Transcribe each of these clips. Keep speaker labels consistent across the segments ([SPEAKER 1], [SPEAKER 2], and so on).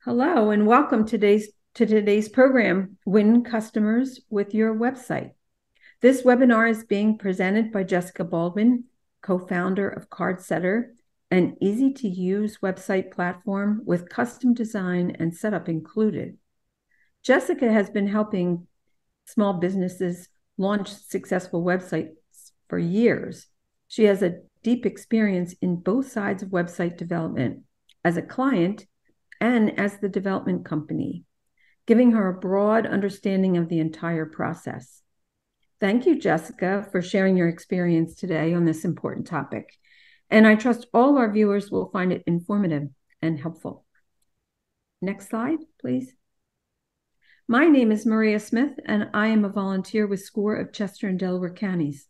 [SPEAKER 1] Hello and welcome to today's program, Win Customers with Your Website. This webinar is being presented by Jessica Baldwin, co-founder of Cardsetter, an easy-to-use website platform with custom design and setup included. Jessica has been helping small businesses launch successful websites for years. She has a deep experience in both sides of website development as a client and as the development company, giving her a broad understanding of the entire process. Thank you, Jessica, for sharing your experience today on this important topic. And I trust all our viewers will find it informative and helpful. Next slide, please. My name is Maria Smith, and I am a volunteer with SCORE of Chester and Delaware counties.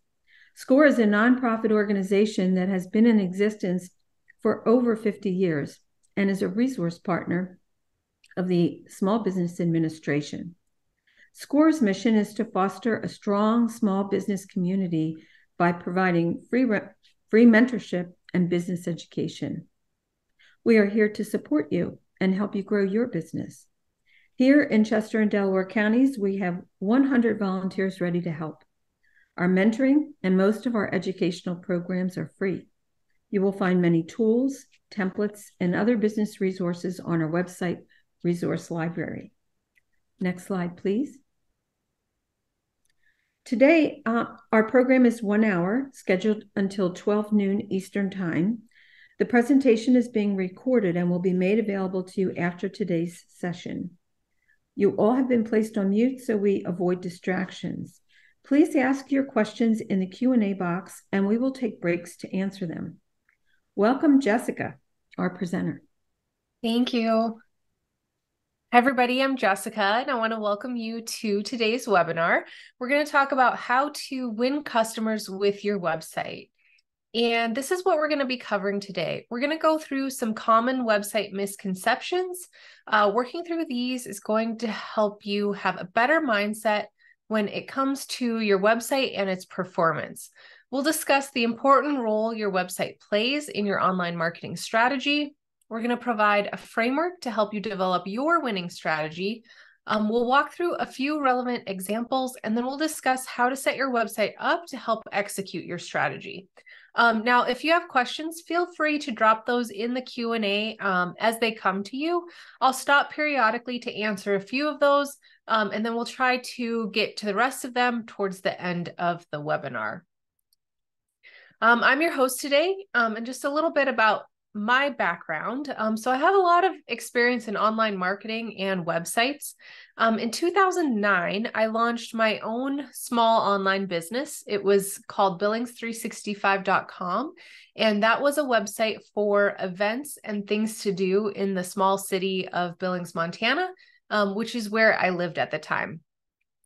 [SPEAKER 1] SCORE is a nonprofit organization that has been in existence for over 50 years and is a resource partner of the Small Business Administration. SCORE's mission is to foster a strong small business community by providing free mentorship and business education. We are here to support you and help you grow your business. Here in Chester and Delaware counties, we have 100 volunteers ready to help. Our mentoring and most of our educational programs are free. You will find many tools, templates, and other business resources on our website resource library. Next slide, please. Today, our program is 1 hour, scheduled until 12 noon Eastern Time. The presentation is being recorded and will be made available to you after today's session. You all have been placed on mute so we avoid distractions. Please ask your questions in the Q&A box and we will take breaks to answer them. Welcome, Jessica, our presenter.
[SPEAKER 2] Thank you. Hi, everybody. I'm Jessica, and I want to welcome you to today's webinar. We're going to talk about how to win customers with your website. And this is what we're going to be covering today. We're going to go through some common website misconceptions. Working through these is going to help you have a better mindset when it comes to your website and its performance. We'll discuss the important role your website plays in your online marketing strategy. We're going to provide a framework to help you develop your winning strategy. We'll walk through a few relevant examples, and then we'll discuss how to set your website up to help execute your strategy. Now, if you have questions, feel free to drop those in the Q&A as they come to you. I'll stop periodically to answer a few of those, and then we'll try to get to the rest of them towards the end of the webinar. I'm your host today, and just a little bit about my background. So I have a lot of experience in online marketing and websites. In 2009, I launched my own small online business. It was called Billings365.com, and that was a website for events and things to do in the small city of Billings, Montana, which is where I lived at the time.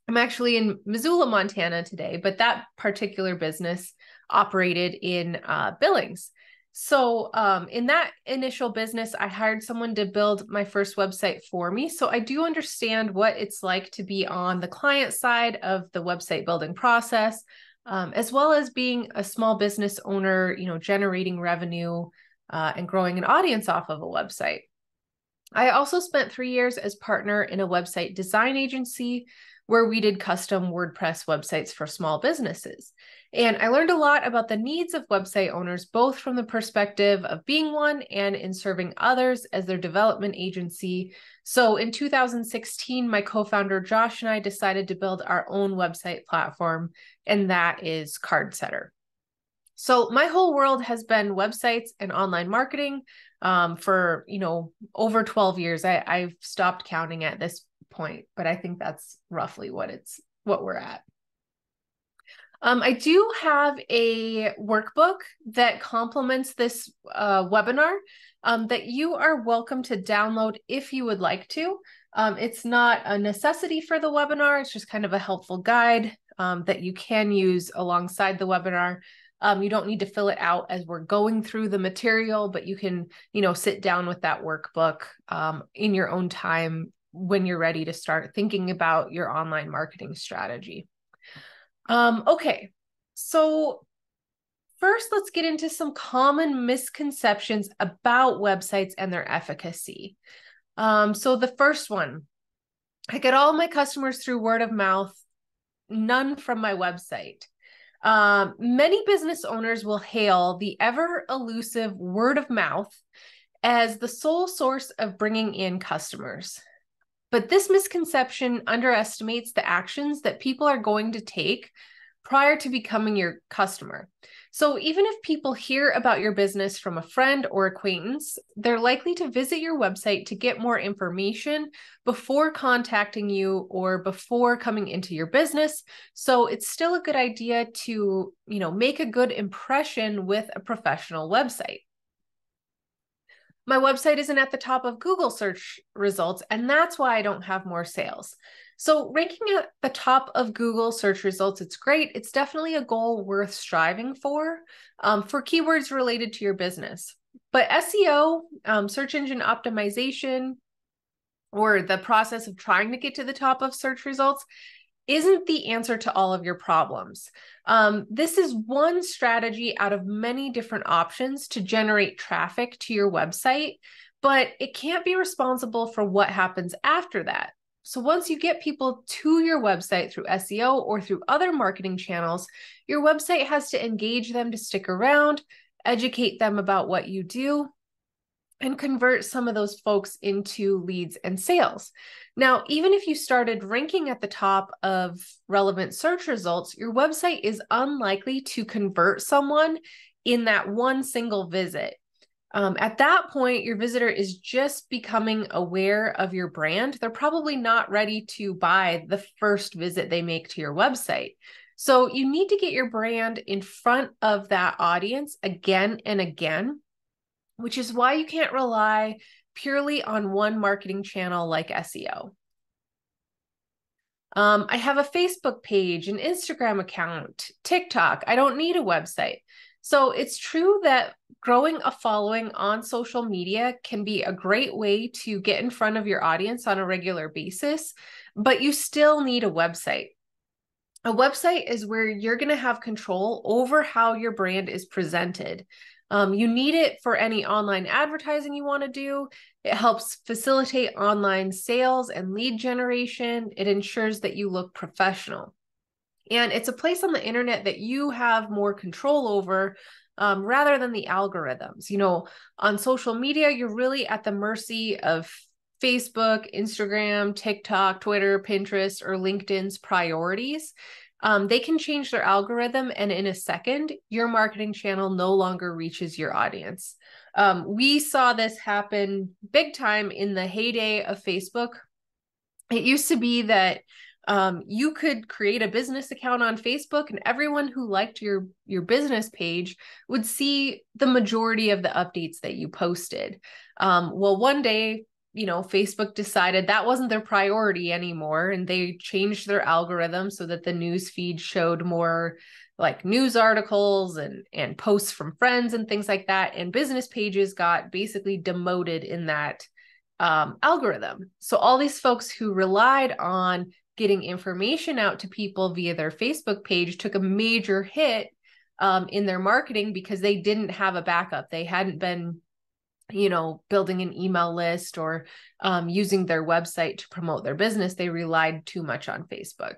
[SPEAKER 2] I'm actually in Missoula, Montana today, but that particular business operated in Billings. So in that initial business, I hired someone to build my first website for me. So I do understand what it's like to be on the client side of the website building process, as well as being a small business owner, generating revenue and growing an audience off of a website. I also spent 3 years as partner in a website design agency where we did custom WordPress websites for small businesses. And I learned a lot about the needs of website owners, both from the perspective of being one and in serving others as their development agency. So in 2016, my co-founder Josh and I decided to build our own website platform, and that is Cardsetter. So my whole world has been websites and online marketing for, over 12 years. I've stopped counting at this point, but I think that's roughly what we're at. I do have a workbook that complements this webinar that you are welcome to download if you would like to. It's not a necessity for the webinar. It's just kind of a helpful guide that you can use alongside the webinar. You don't need to fill it out as we're going through the material, but you can, sit down with that workbook in your own time when you're ready to start thinking about your online marketing strategy. Okay, so first let's get into some common misconceptions about websites and their efficacy. So the first one, I get all my customers through word of mouth, none from my website. Many business owners will hail the ever elusive word of mouth as the sole source of bringing in customers. But this misconception underestimates the actions that people are going to take prior to becoming your customer. So even if people hear about your business from a friend or acquaintance, they're likely to visit your website to get more information before contacting you or before coming into your business. So it's still a good idea to, make a good impression with a professional website. My website isn't at the top of Google search results, and that's why I don't have more sales. So ranking at the top of Google search results, it's great. It's definitely a goal worth striving for keywords related to your business. But SEO, search engine optimization, or the process of trying to get to the top of search results isn't the answer to all of your problems. This is one strategy out of many different options to generate traffic to your website, but it can't be responsible for what happens after that. So once you get people to your website through SEO or through other marketing channels, your website has to engage them to stick around, educate them about what you do, and convert some of those folks into leads and sales. Now, even if you started ranking at the top of relevant search results, your website is unlikely to convert someone in that one single visit. At that point, your visitor is just becoming aware of your brand. They're probably not ready to buy the first visit they make to your website. So you need to get your brand in front of that audience again and again, which is why you can't rely purely on one marketing channel like SEO. I have a Facebook page, an Instagram account, TikTok. I don't need a website. So it's true that growing a following on social media can be a great way to get in front of your audience on a regular basis, but you still need a website. A website is where you're going to have control over how your brand is presented. You need it for any online advertising you want to do. It helps facilitate online sales and lead generation. It ensures that you look professional. And it's a place on the internet that you have more control over rather than the algorithms. On social media, you're really at the mercy of Facebook, Instagram, TikTok, Twitter, Pinterest, or LinkedIn's priorities. They can change their algorithm, and in a second, your marketing channel no longer reaches your audience. We saw this happen big time in the heyday of Facebook. It used to be that you could create a business account on Facebook, and everyone who liked your business page would see the majority of the updates that you posted. Well, one day, Facebook decided that wasn't their priority anymore, and they changed their algorithm so that the news feed showed more like news articles and posts from friends and things like that. And business pages got basically demoted in that algorithm. So all these folks who relied on getting information out to people via their Facebook page took a major hit in their marketing because they didn't have a backup. They hadn't been building an email list or using their website to promote their business. They relied too much on Facebook.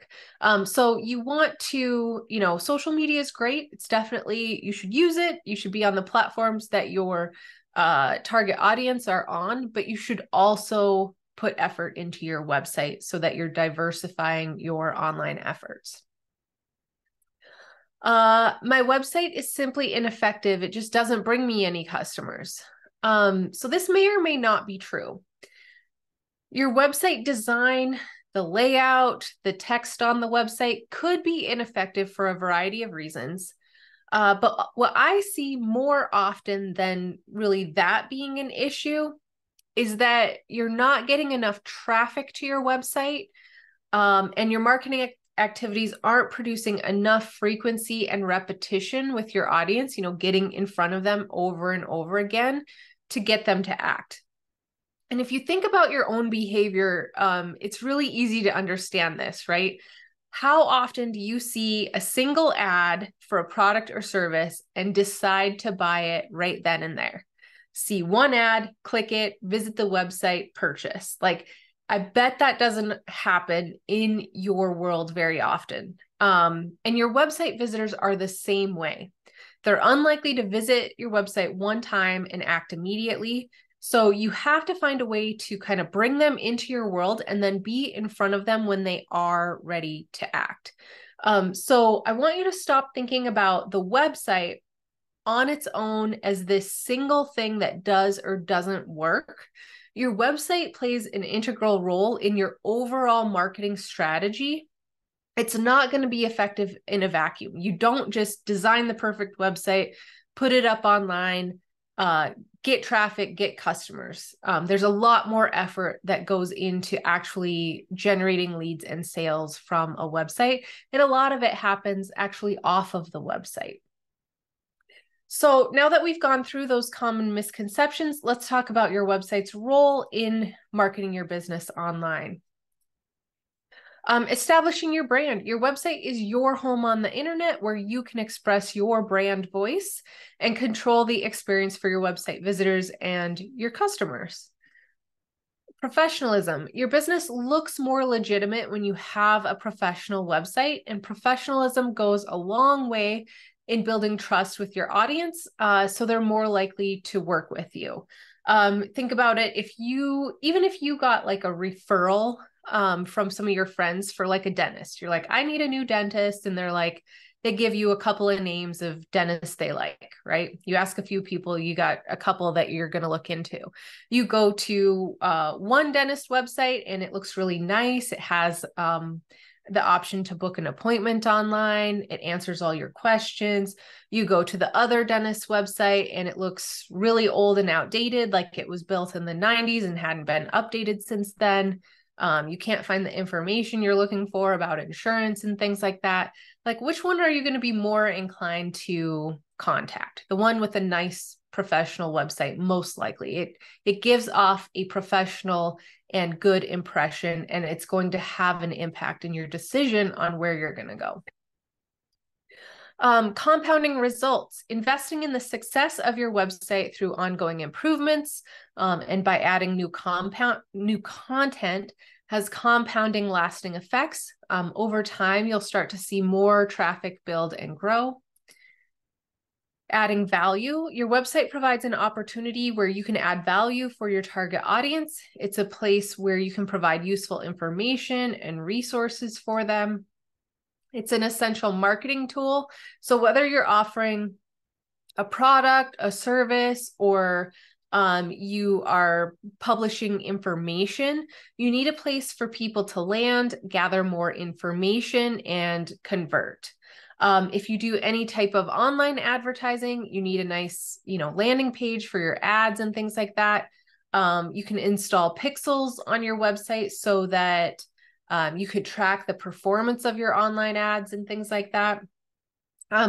[SPEAKER 2] So you want to, social media is great. It's definitely, you should use it. You should be on the platforms that your target audience are on, but you should also put effort into your website so that you're diversifying your online efforts. My website is simply ineffective. It just doesn't bring me any customers. So this may or may not be true. Your website design, the layout, the text on the website could be ineffective for a variety of reasons. But what I see more often than really that being an issue is that you're not getting enough traffic to your website, and your marketing activities aren't producing enough frequency and repetition with your audience, getting in front of them over and over again to get them to act. And if you think about your own behavior, it's really easy to understand this, right? How often do you see a single ad for a product or service and decide to buy it right then and there? see one ad, click it, visit the website, purchase. Like, I bet that doesn't happen in your world very often. And your website visitors are the same way. They're unlikely to visit your website one time and act immediately. So you have to find a way to kind of bring them into your world and then be in front of them when they are ready to act. So I want you to stop thinking about the website on its own as this single thing that does or doesn't work. Your website plays an integral role in your overall marketing strategy. It's not going to be effective in a vacuum. You don't just design the perfect website, put it up online, get traffic, get customers. There's a lot more effort that goes into actually generating leads and sales from a website. And a lot of it happens actually off of the website. So now that we've gone through those common misconceptions, let's talk about your website's role in marketing your business online. Establishing your brand. Your website is your home on the internet where you can express your brand voice and control the experience for your website visitors and your customers. Professionalism. Your business looks more legitimate when you have a professional website, and professionalism goes a long way in building trust with your audience, so they're more likely to work with you. Think about it. Even if you got like a referral from some of your friends for like a dentist, you're like, I need a new dentist. And they give you a couple of names of dentists they like, right? You ask a few people, you got a couple that you're going to look into. You go to one dentist website and it looks really nice. It has the option to book an appointment online. It answers all your questions. You go to the other dentist website and it looks really old and outdated, like it was built in the 90s and hadn't been updated since then. You can't find the information you're looking for about insurance and things like that. Like, which one are you going to be more inclined to contact? The one with a nice professional website, most likely. It gives off a professional and good impression, and it's going to have an impact in your decision on where you're going to go. Compounding results, investing in the success of your website through ongoing improvements, and by adding new content has compounding lasting effects. Over time, you'll start to see more traffic build and grow. Adding value. Your website provides an opportunity where you can add value for your target audience. It's a place where you can provide useful information and resources for them. It's an essential marketing tool. So whether you're offering a product, a service, or you are publishing information, you need a place for people to land, gather more information, and convert. If you do any type of online advertising, you need a nice, landing page for your ads and things like that. You can install pixels on your website so that you could track the performance of your online ads and things like that.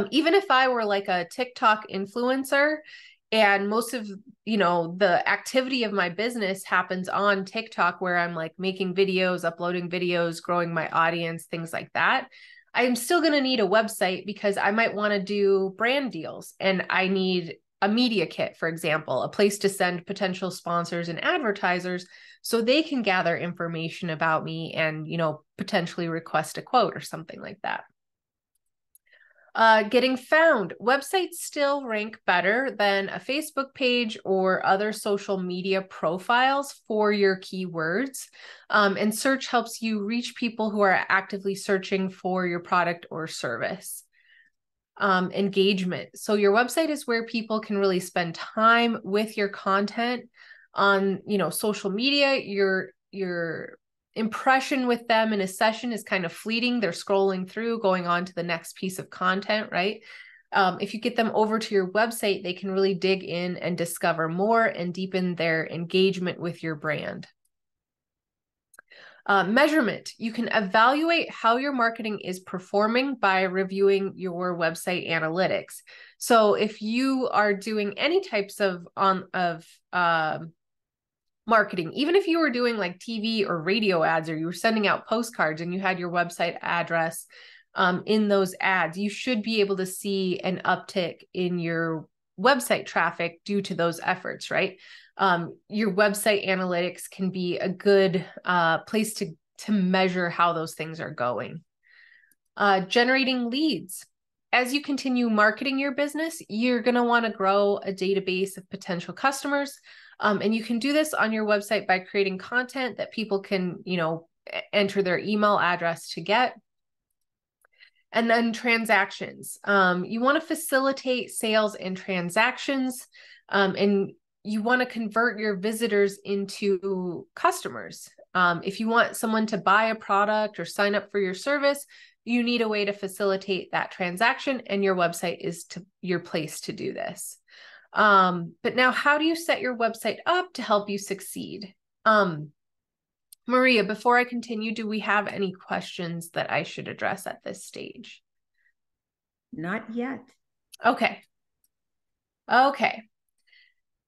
[SPEAKER 2] Even if I were like a TikTok influencer and most of, the activity of my business happens on TikTok where I'm like making videos, uploading videos, growing my audience, things like that, I'm still going to need a website because I might want to do brand deals and I need a media kit, for example, a place to send potential sponsors and advertisers so they can gather information about me and, potentially request a quote or something like that. Getting found. Websites still rank better than a Facebook page or other social media profiles for your keywords. And search helps you reach people who are actively searching for your product or service. Engagement. So your website is where people can really spend time with your content on, social media. Your impression with them in a session is kind of fleeting. They're scrolling through, going on to the next piece of content, right? If you get them over to your website, they can really dig in and discover more and deepen their engagement with your brand. Measurement. You can evaluate how your marketing is performing by reviewing your website analytics. So if you are doing any types of marketing, even if you were doing like TV or radio ads, or you were sending out postcards and you had your website address in those ads, you should be able to see an uptick in your website traffic due to those efforts, right? Your website analytics can be a good place to measure how those things are going. Generating leads. As you continue marketing your business, you're going to want to grow a database of potential customers. And you can do this on your website by creating content that people can, enter their email address to get. And then transactions. You want to facilitate sales and transactions, and you want to convert your visitors into customers. If you want someone to buy a product or sign up for your service, you need a way to facilitate that transaction, and your website is your place to do this. But now, how do you set your website up to help you succeed? Maria, before I continue, do we have any questions that I should address at this stage?
[SPEAKER 1] Not yet.
[SPEAKER 2] Okay.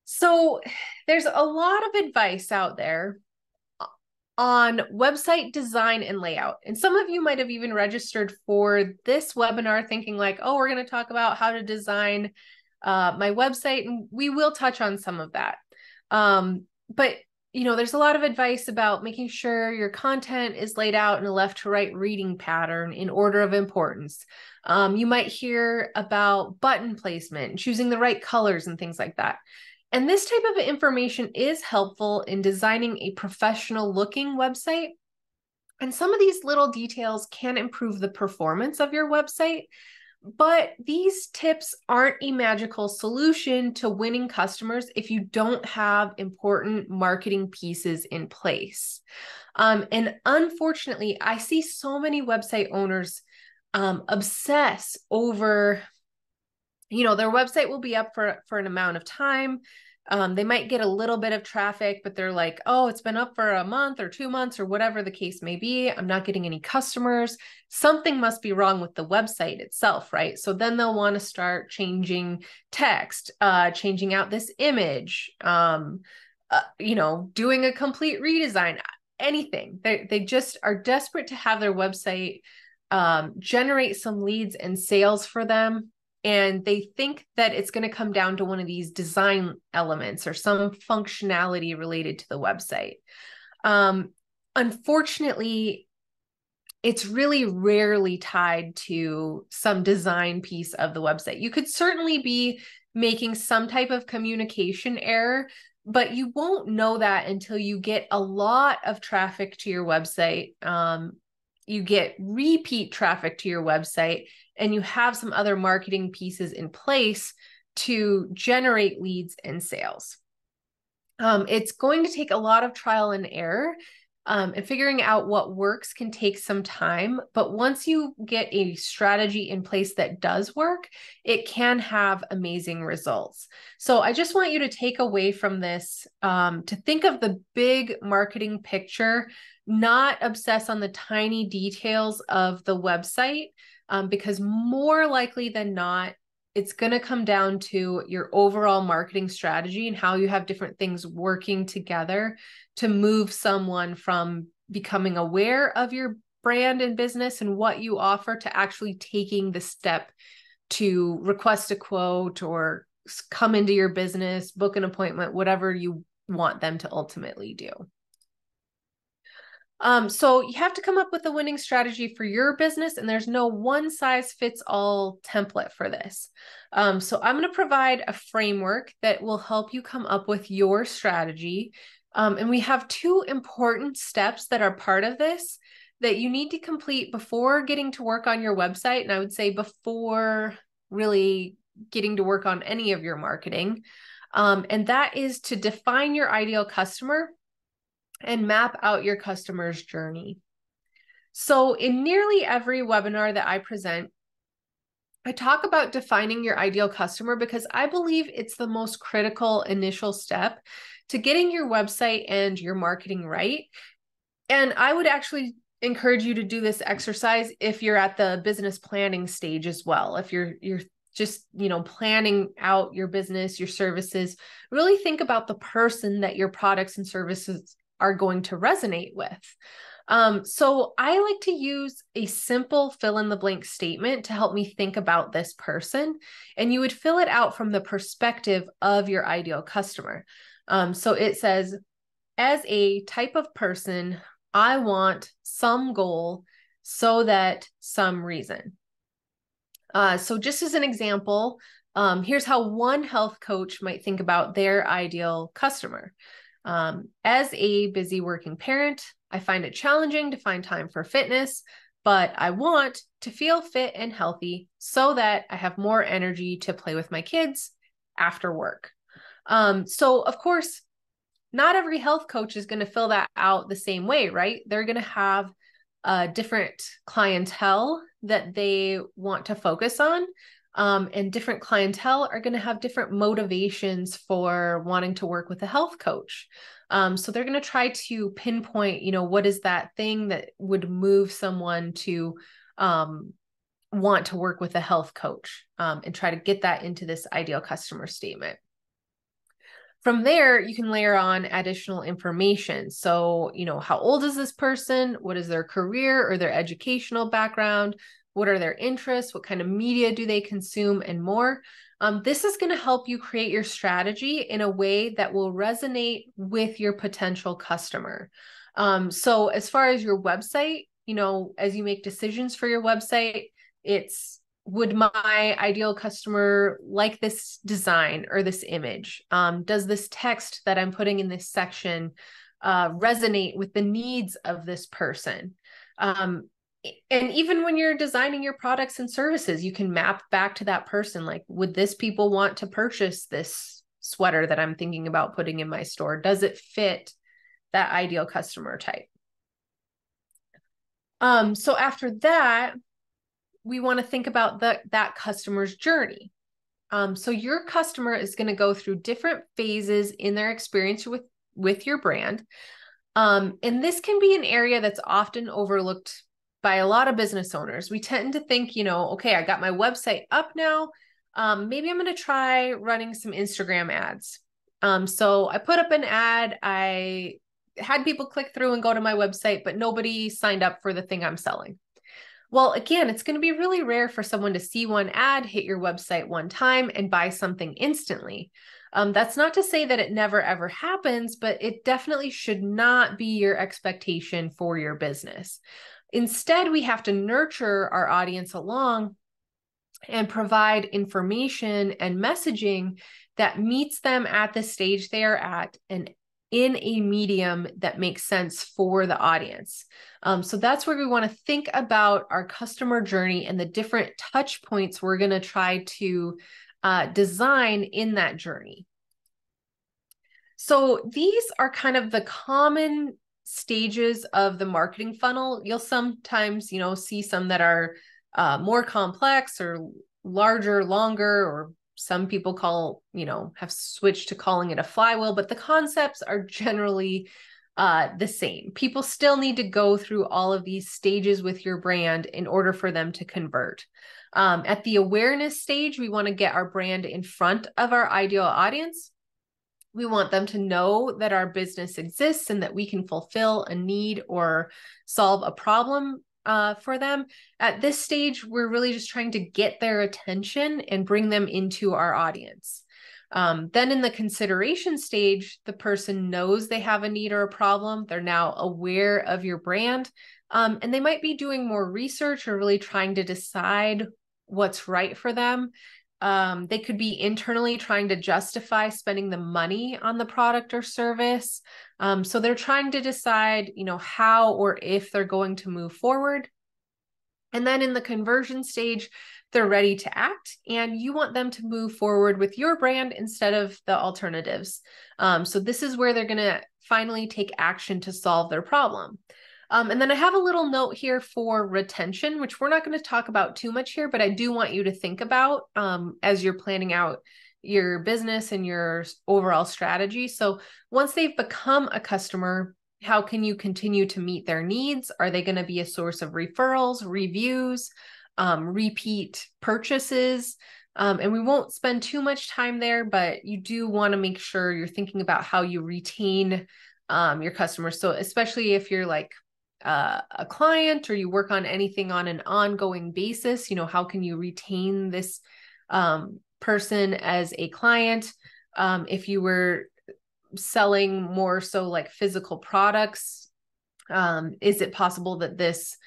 [SPEAKER 2] So there's a lot of advice out there on website design and layout. And some of you might have even registered for this webinar thinking like, oh, we're going to talk about how to design my website. And we will touch on some of that. But there's a lot of advice about making sure your content is laid out in a left to right reading pattern in order of importance. You might hear about button placement, choosing the right colors and things like that. And this type of information is helpful in designing a professional looking website. And some of these little details can improve the performance of your website. But these tips aren't a magical solution to winning customers if you don't have important marketing pieces in place. And unfortunately, I see so many website owners obsess over, their website will be up for an amount of time. They might get a little bit of traffic, but they're like, oh, it's been up for a month or 2 months or whatever the case may be. I'm not getting any customers. Something must be wrong with the website itself, right? So then they'll want to start changing text, changing out this image, doing a complete redesign, anything. They just are desperate to have their website generate some leads and sales for them. And they think that it's going to come down to one of these design elements or some functionality related to the website. Unfortunately, it's really rarely tied to some design piece of the website. You could certainly be making some type of communication error, but you won't know that until you get a lot of traffic to your website. You get repeat traffic to your website, and you have some other marketing pieces in place to generate leads and sales. It's going to take a lot of trial and error, and figuring out what works can take some time. But once you get a strategy in place that does work, it can have amazing results. So I just want you to take away from this, to think of the big marketing picture, not obsess on the tiny details of the website, because more likely than not, it's going to come down to your overall marketing strategy and how you have different things working together to move someone from becoming aware of your brand and business and what you offer to actually taking the step to request a quote or come into your business, book an appointment, whatever you want them to ultimately do. So you have to come up with a winning strategy for your business, and there's no one size fits all template for this. So I'm going to provide a framework that will help you come up with your strategy. And we have 2 important steps that are part of this that you need to complete before getting to work on your website. And I would say before really getting to work on any of your marketing. And that is to define your ideal customer and map out your customer's journey. So in nearly every webinar that I present, I talk about defining your ideal customer because I believe it's the most critical initial step to getting your website and your marketing right. And I would actually encourage you to do this exercise if you're at the business planning stage as well. If you're just, planning out your business, your services, really think about the person that your products and services are going to resonate with. So I like to use a simple fill in the blank statement to help me think about this person. And you would fill it out from the perspective of your ideal customer. So it says, as a type of person, I want some goal so that some reason. So just as an example, here's how one health coach might think about their ideal customer. As a busy working parent, I find it challenging to find time for fitness, but I want to feel fit and healthy so that I have more energy to play with my kids after work. So of course, not every health coach is going to fill that out the same way, right? They're going to have a different clientele that they want to focus on. And different clientele are going to have different motivations for wanting to work with a health coach. So they're going to try to pinpoint, what is that thing that would move someone to want to work with a health coach, and try to get that into this ideal customer statement. From there, you can layer on additional information. So, how old is this person? What is their career or their educational background? What are their interests? What kind of media do they consume, and more? This is going to help you create your strategy in a way that will resonate with your potential customer. So as far as your website, as you make decisions for your website, would my ideal customer like this design or this image? Does this text that I'm putting in this section resonate with the needs of this person? And even when you're designing your products and services, you can map back to that person. Like, would this people want to purchase this sweater that I'm thinking about putting in my store? Does it fit that ideal customer type? So after that, we want to think about that customer's journey. So your customer is going to go through different phases in their experience with your brand. And this can be an area that's often overlooked by a lot of business owners. We tend to think, okay, I got my website up now. Maybe I'm going to try running some Instagram ads. So I put up an ad. I had people click through and go to my website, but nobody signed up for the thing I'm selling. Well, again, it's going to be really rare for someone to see one ad, hit your website one time, and buy something instantly. That's not to say that it never ever happens, but it definitely should not be your expectation for your business. Instead, we have to nurture our audience along and provide information and messaging that meets them at the stage they are at and in a medium that makes sense for the audience. So that's where we want to think about our customer journey and the different touch points we're going to try to design in that journey. So these are kind of the common stages of the marketing funnel. You'll sometimes, see some that are more complex or larger, longer, or some people have switched to calling it a flywheel, but the concepts are generally the same. People still need to go through all of these stages with your brand in order for them to convert. At the awareness stage, we want to get our brand in front of our ideal audience. We want them to know that our business exists and that we can fulfill a need or solve a problem for them. At this stage, we're really just trying to get their attention and bring them into our audience. Then in the consideration stage, the person knows they have a need or a problem. They're now aware of your brand, and they might be doing more research or really trying to decide what's right for them. They could be internally trying to justify spending the money on the product or service. So they're trying to decide, how or if they're going to move forward. And then in the conversion stage, they're ready to act, and you want them to move forward with your brand instead of the alternatives. So this is where they're going to finally take action to solve their problem. And then I have a little note here for retention, which we're not going to talk about too much here, but I do want you to think about as you're planning out your business and your overall strategy. So once they've become a customer, how can you continue to meet their needs? Are they going to be a source of referrals, reviews, repeat purchases? And we won't spend too much time there, but you do want to make sure you're thinking about how you retain your customers. So especially if you're like a client or you work on anything on an ongoing basis, you know, how can you retain this person as a client? If you were selling more so like physical products, is it possible that this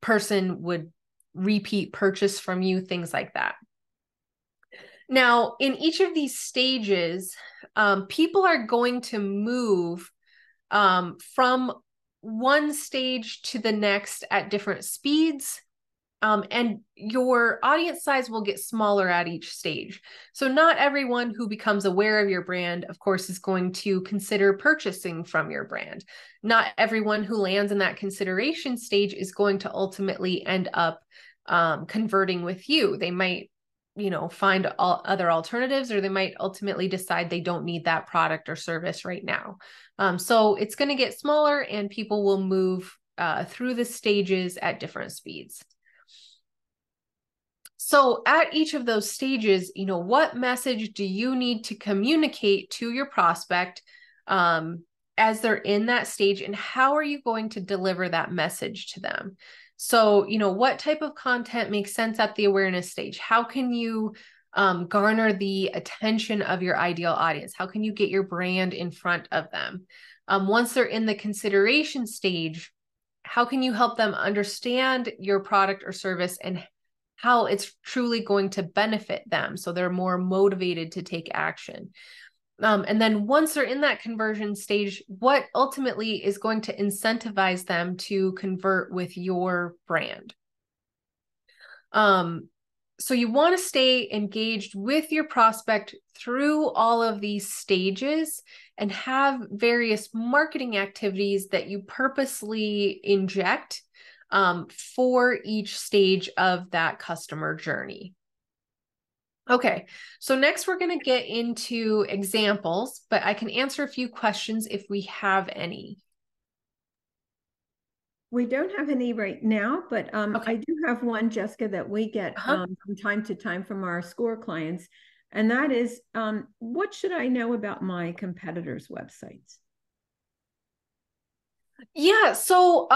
[SPEAKER 2] person would repeat purchase from you? Things like that. Now, in each of these stages, people are going to move from one stage to the next at different speeds. And your audience size will get smaller at each stage. So not everyone who becomes aware of your brand, of course, is going to consider purchasing from your brand. Not everyone who lands in that consideration stage is going to ultimately end up converting with you. They might, you know, find other alternatives, or they might ultimately decide they don't need that product or service right now. So it's going to get smaller, and people will move through the stages at different speeds. So at each of those stages, you know, what message do you need to communicate to your prospect as they're in that stage, and how are you going to deliver that message to them? So, you know, what type of content makes sense at the awareness stage? How can you garner the attention of your ideal audience? How can you get your brand in front of them? Once they're in the consideration stage, how can you help them understand your product or service and how it's truly going to benefit them, so they're more motivated to take action? And then once they're in that conversion stage, what ultimately is going to incentivize them to convert with your brand? So you want to stay engaged with your prospect through all of these stages, and have various marketing activities that you purposely inject for each stage of that customer journey. Okay, so next we're going to get into examples, but I can answer a few questions if we have any.
[SPEAKER 1] We don't have any right now, but
[SPEAKER 2] Okay.
[SPEAKER 1] I do have one, Jessica, that we get from time to time from our SCORE clients. And that is, what should I know about my competitors' websites?
[SPEAKER 2] Yeah, so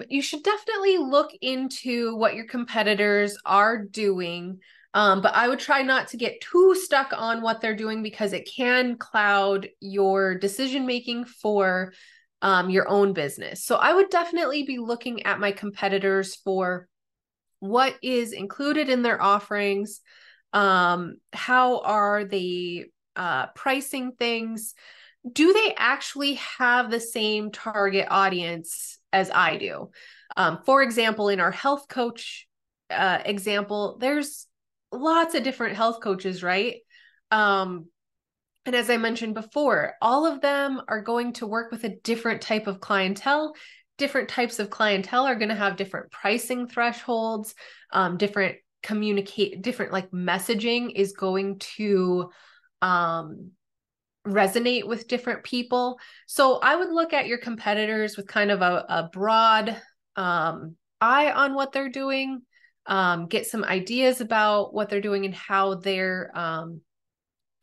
[SPEAKER 2] you should definitely look into what your competitors are doing. But I would try not to get too stuck on what they're doing, because it can cloud your decision making for your own business. So I would definitely be looking at my competitors for what is included in their offerings. How are they pricing things? Do they actually have the same target audience as I do? For example, in our health coach example, there's lots of different health coaches, right? And as I mentioned before, all of them are going to work with a different type of clientele. Different types of clientele are going to have different pricing thresholds, different like messaging is going to resonate with different people. So I would look at your competitors with kind of a broad eye on what they're doing, get some ideas about what they're doing and how they're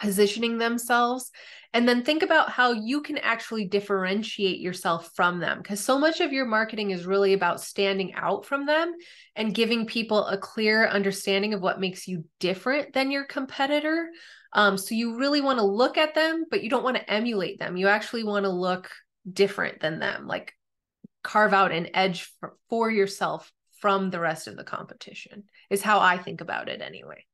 [SPEAKER 2] positioning themselves, and then think about how you can actually differentiate yourself from them, because so much of your marketing is really about standing out from them and giving people a clear understanding of what makes you different than your competitor. So you really want to look at them, but you don't want to emulate them. You actually want to look different than them, like carve out an edge for yourself from the rest of the competition, is how I think about it anyway.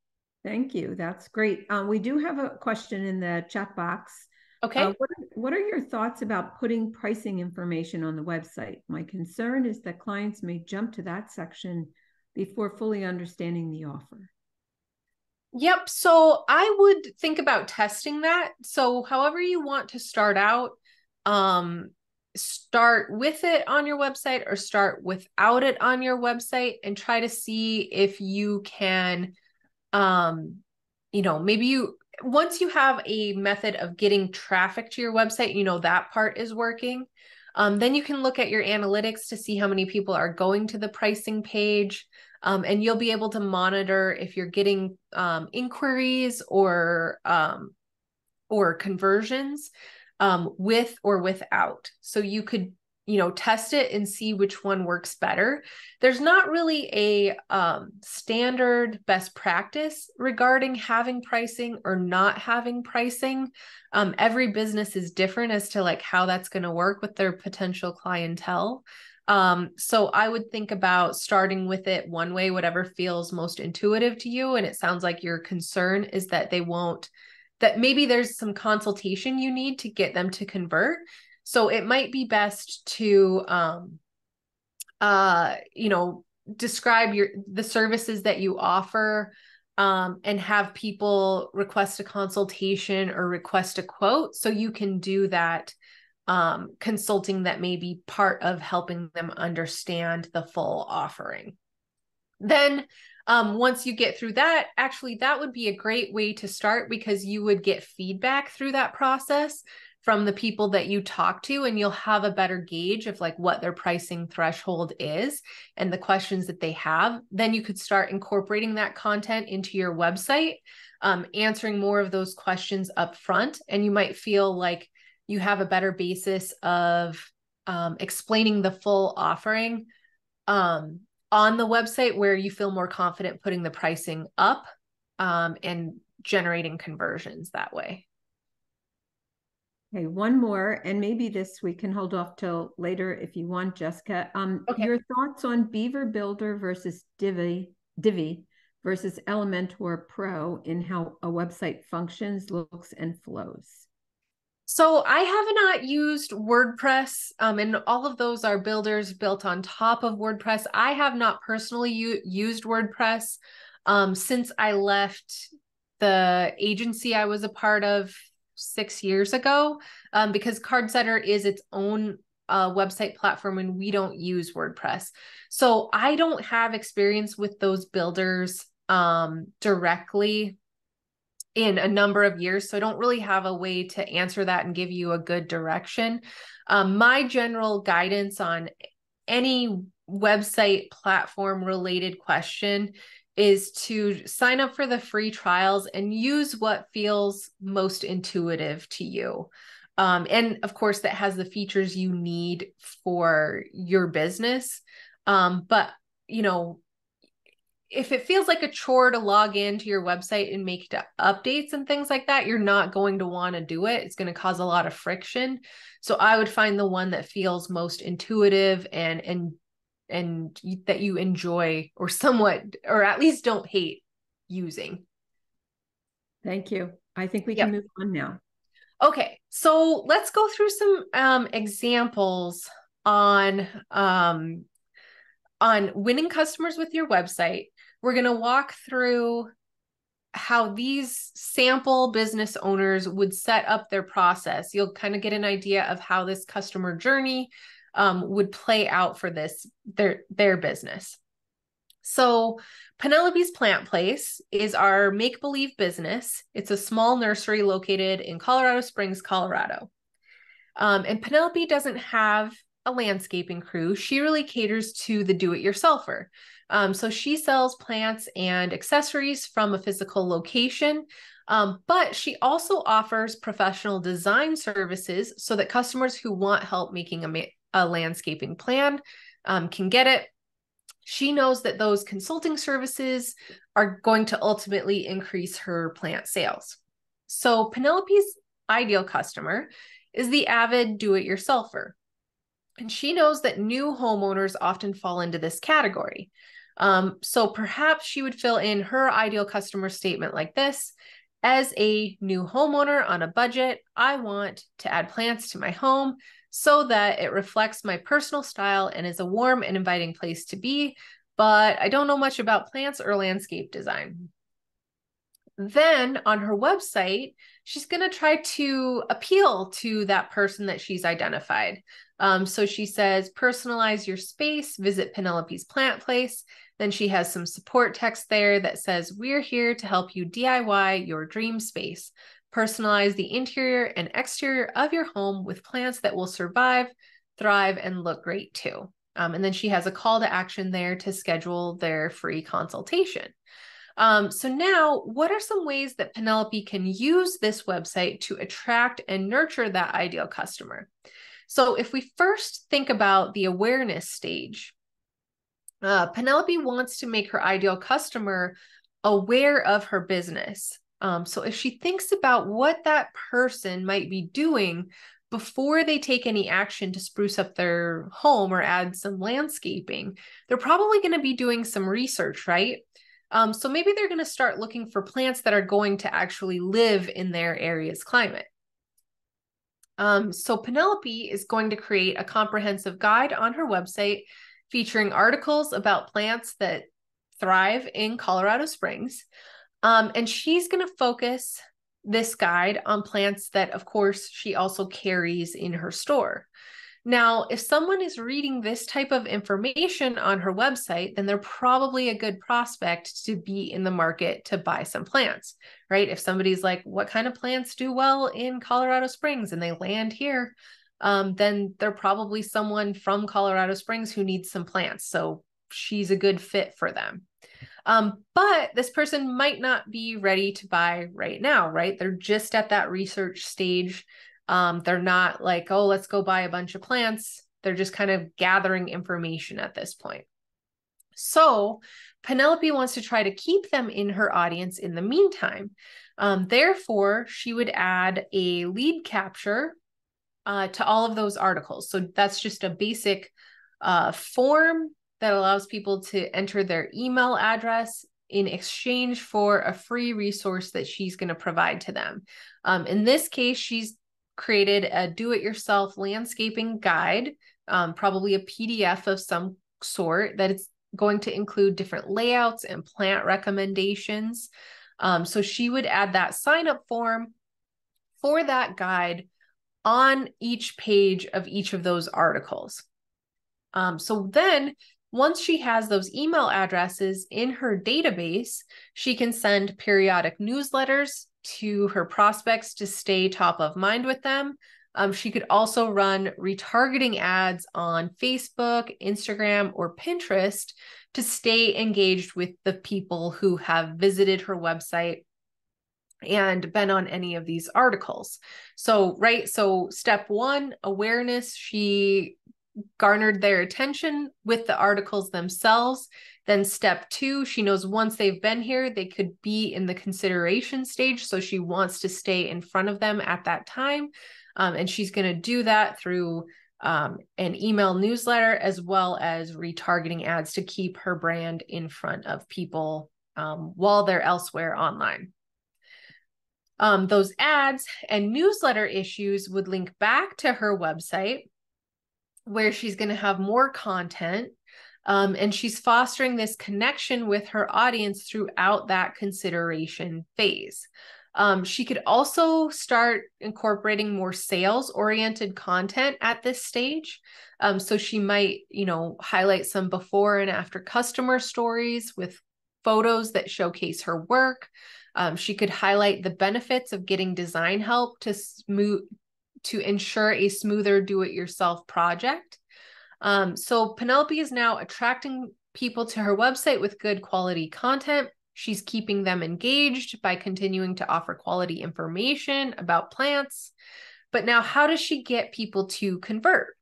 [SPEAKER 1] Thank you. That's great. We do have a question in the chat box.
[SPEAKER 2] Okay.
[SPEAKER 1] What are your thoughts about putting pricing information on the website? My concern is that clients may jump to that section before fully understanding the offer.
[SPEAKER 2] Yep. So I would think about testing that. So however you want to start out, start with it on your website or start without it on your website, and try to see if you can, maybe once you have a method of getting traffic to your website, that part is working. Then you can look at your analytics to see how many people are going to the pricing page. And you'll be able to monitor if you're getting inquiries or conversions. with or without. So you could, test it and see which one works better. There's not really a standard best practice regarding having pricing or not having pricing. Every business is different as to like how that's going to work with their potential clientele. So I would think about starting with it one way, whatever feels most intuitive to you. And it sounds like your concern is that that maybe there's some consultation you need to get them to convert. So it might be best to, describe the services that you offer, and have people request a consultation or request a quote. So you can do that consulting that may be part of helping them understand the full offering. Then once you get through that, actually, that would be a great way to start, because you would get feedback through that process from the people that you talk to, and you'll have a better gauge of like what their pricing threshold is and the questions that they have. Then you could start incorporating that content into your website, answering more of those questions up front. And you might feel like you have a better basis of explaining the full offering on the website, where you feel more confident putting the pricing up and generating conversions that way.
[SPEAKER 1] Okay, one more, and maybe this we can hold off till later if you want, Jessica.
[SPEAKER 2] Okay.
[SPEAKER 1] Your thoughts on Beaver Builder versus Divi versus Elementor Pro in how a website functions, looks, and flows.
[SPEAKER 2] So I have not used WordPress, and all of those are builders built on top of WordPress. I have not personally used WordPress since I left the agency I was a part of 6 years ago, because Cardsetter is its own website platform and we don't use WordPress. So I don't have experience with those builders directly in a number of years. So I don't really have a way to answer that and give you a good direction. My general guidance on any website platform related question is to sign up for the free trials and use what feels most intuitive to you. And of course, that has the features you need for your business. But, if it feels like a chore to log into your website and make updates and things like that, you're not going to want to do it. It's going to cause a lot of friction. So I would find the one that feels most intuitive and that you enjoy, or somewhat, or at least don't hate using.
[SPEAKER 1] Thank you. I think we can move on now.
[SPEAKER 2] Okay, so let's go through some examples on winning customers with your website. We're going to walk through how these sample business owners would set up their process. You'll kind of get an idea of how this customer journey would play out for their business. So Penelope's Plant Place is our make-believe business. It's a small nursery located in Colorado Springs, Colorado. And Penelope doesn't have a landscaping crew. She really caters to the do-it-yourselfer. So she sells plants and accessories from a physical location, but she also offers professional design services so that customers who want help making a landscaping plan can get it. She knows that those consulting services are going to ultimately increase her plant sales. So Penelope's ideal customer is the avid do-it-yourselfer. And she knows that new homeowners often fall into this category. So perhaps she would fill in her ideal customer statement like this: as a new homeowner on a budget, I want to add plants to my home so that it reflects my personal style and is a warm and inviting place to be, but I don't know much about plants or landscape design. Then on her website, she's going to try to appeal to that person that she's identified. So she says, personalize your space, visit Penelope's Plant Place. Then she has some support text there that says, we're here to help you DIY your dream space. Personalize the interior and exterior of your home with plants that will survive, thrive, and look great too. And then she has a call to action there to schedule their free consultation. So now, what are some ways that Penelope can use this website to attract and nurture that ideal customer? So if we first think about the awareness stage, Penelope wants to make her ideal customer aware of her business. So if she thinks about what that person might be doing before they take any action to spruce up their home or add some landscaping, they're probably going to be doing some research, right? So maybe they're going to start looking for plants that are going to actually live in their area's climate. So Penelope is going to create a comprehensive guide on her website featuring articles about plants that thrive in Colorado Springs. And she's going to focus this guide on plants that, of course, she also carries in her store. Now, if someone is reading this type of information on her website, then they're probably a good prospect to be in the market to buy some plants, right? If somebody's like, what kind of plants do well in Colorado Springs, and they land here, then they're probably someone from Colorado Springs who needs some plants. So she's a good fit for them. But this person might not be ready to buy right now, right? They're just at that research stage. They're not like, oh, let's go buy a bunch of plants. They're just kind of gathering information at this point. So Penelope wants to try to keep them in her audience in the meantime. Therefore, she would add a lead capture to all of those articles. So that's just a basic form that allows people to enter their email address in exchange for a free resource that she's going to provide to them. In this case, she's created a do-it-yourself landscaping guide, probably a PDF of some sort that it's going to include different layouts and plant recommendations. So she would add that sign-up form for that guide on each page of each of those articles. So then once she has those email addresses in her database, she can send periodic newsletters to her prospects to stay top of mind with them. She could also run retargeting ads on Facebook, Instagram, or Pinterest to stay engaged with the people who have visited her website and been on any of these articles. So, right, so step one, awareness, she garnered their attention with the articles themselves. Then step two, she knows once they've been here, they could be in the consideration stage. So she wants to stay in front of them at that time. And she's going to do that through an email newsletter, as well as retargeting ads to keep her brand in front of people while they're elsewhere online. Those ads and newsletter issues would link back to her website, where she's going to have more content, and she's fostering this connection with her audience throughout that consideration phase. She could also start incorporating more sales-oriented content at this stage. So she might, highlight some before and after customer stories with photos that showcase her work. She could highlight the benefits of getting design help to ensure a smoother do-it-yourself project. So Penelope is now attracting people to her website with good quality content. She's keeping them engaged by continuing to offer quality information about plants. But now, how does she get people to convert?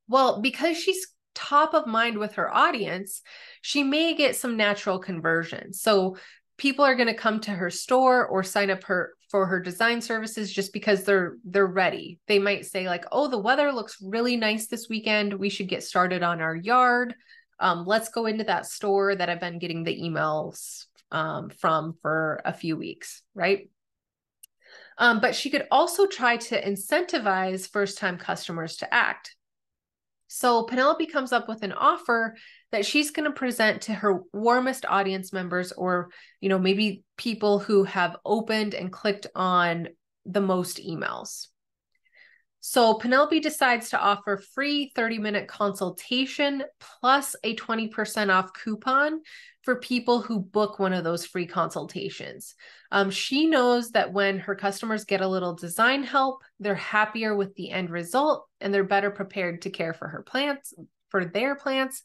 [SPEAKER 2] Well, because she's top of mind with her audience, she may get some natural conversion. So people are going to come to her store or sign up for her design services just because they're ready. They might say like, oh, the weather looks really nice this weekend. We should get started on our yard. Let's go into that store that I've been getting the emails from for a few weeks, right? But she could also try to incentivize first-time customers to act. So Penelope comes up with an offer that she's going to present to her warmest audience members, or, maybe people who have opened and clicked on the most emails. So Penelope decides to offer free 30-minute consultation plus a 20% off coupon for people who book one of those free consultations. She knows that when her customers get a little design help, they're happier with the end result and they're better prepared to care for her plants for their plants.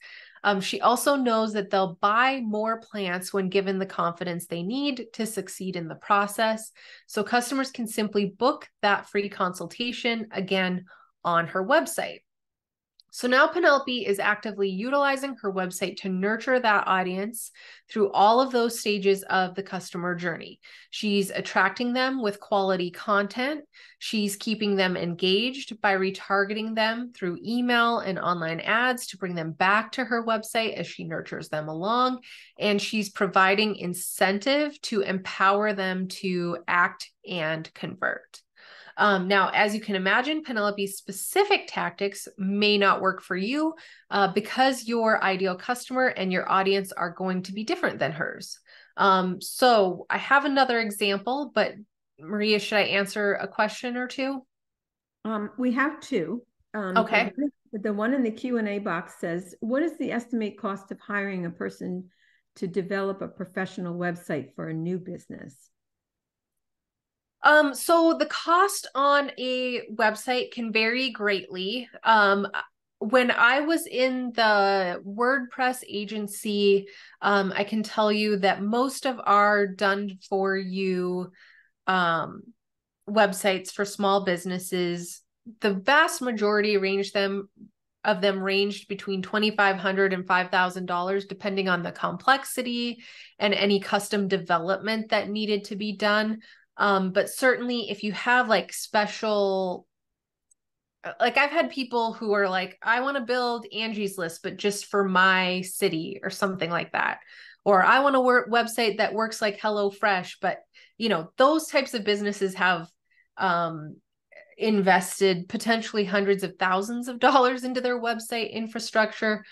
[SPEAKER 2] She also knows that they'll buy more plants when given the confidence they need to succeed in the process. So customers can simply book that free consultation again on her website. So now Penelope is actively utilizing her website to nurture that audience through all of those stages of the customer journey. She's attracting them with quality content. She's keeping them engaged by retargeting them through email and online ads to bring them back to her website as she nurtures them along. And she's providing incentive to empower them to act and convert. Now, as you can imagine, Penelope's specific tactics may not work for you because your ideal customer and your audience are going to be different than hers. So I have another example, but Maria, should I answer a question or two?
[SPEAKER 1] We have two.
[SPEAKER 2] Okay.
[SPEAKER 1] The one in the Q&A box says, what is the estimate cost of hiring a person to develop a professional website for a new business?
[SPEAKER 2] So the cost on a website can vary greatly. When I was in the WordPress agency, I can tell you that most of our done for you websites for small businesses, the vast majority of them ranged between $2,500 and $5,000, depending on the complexity and any custom development that needed to be done. But certainly if you have like special, like I've had people who are like, I want to build Angie's List, but just for my city or something like that. Or I want a website that works like HelloFresh, but those types of businesses have invested potentially hundreds of thousands of dollars into their website infrastructure.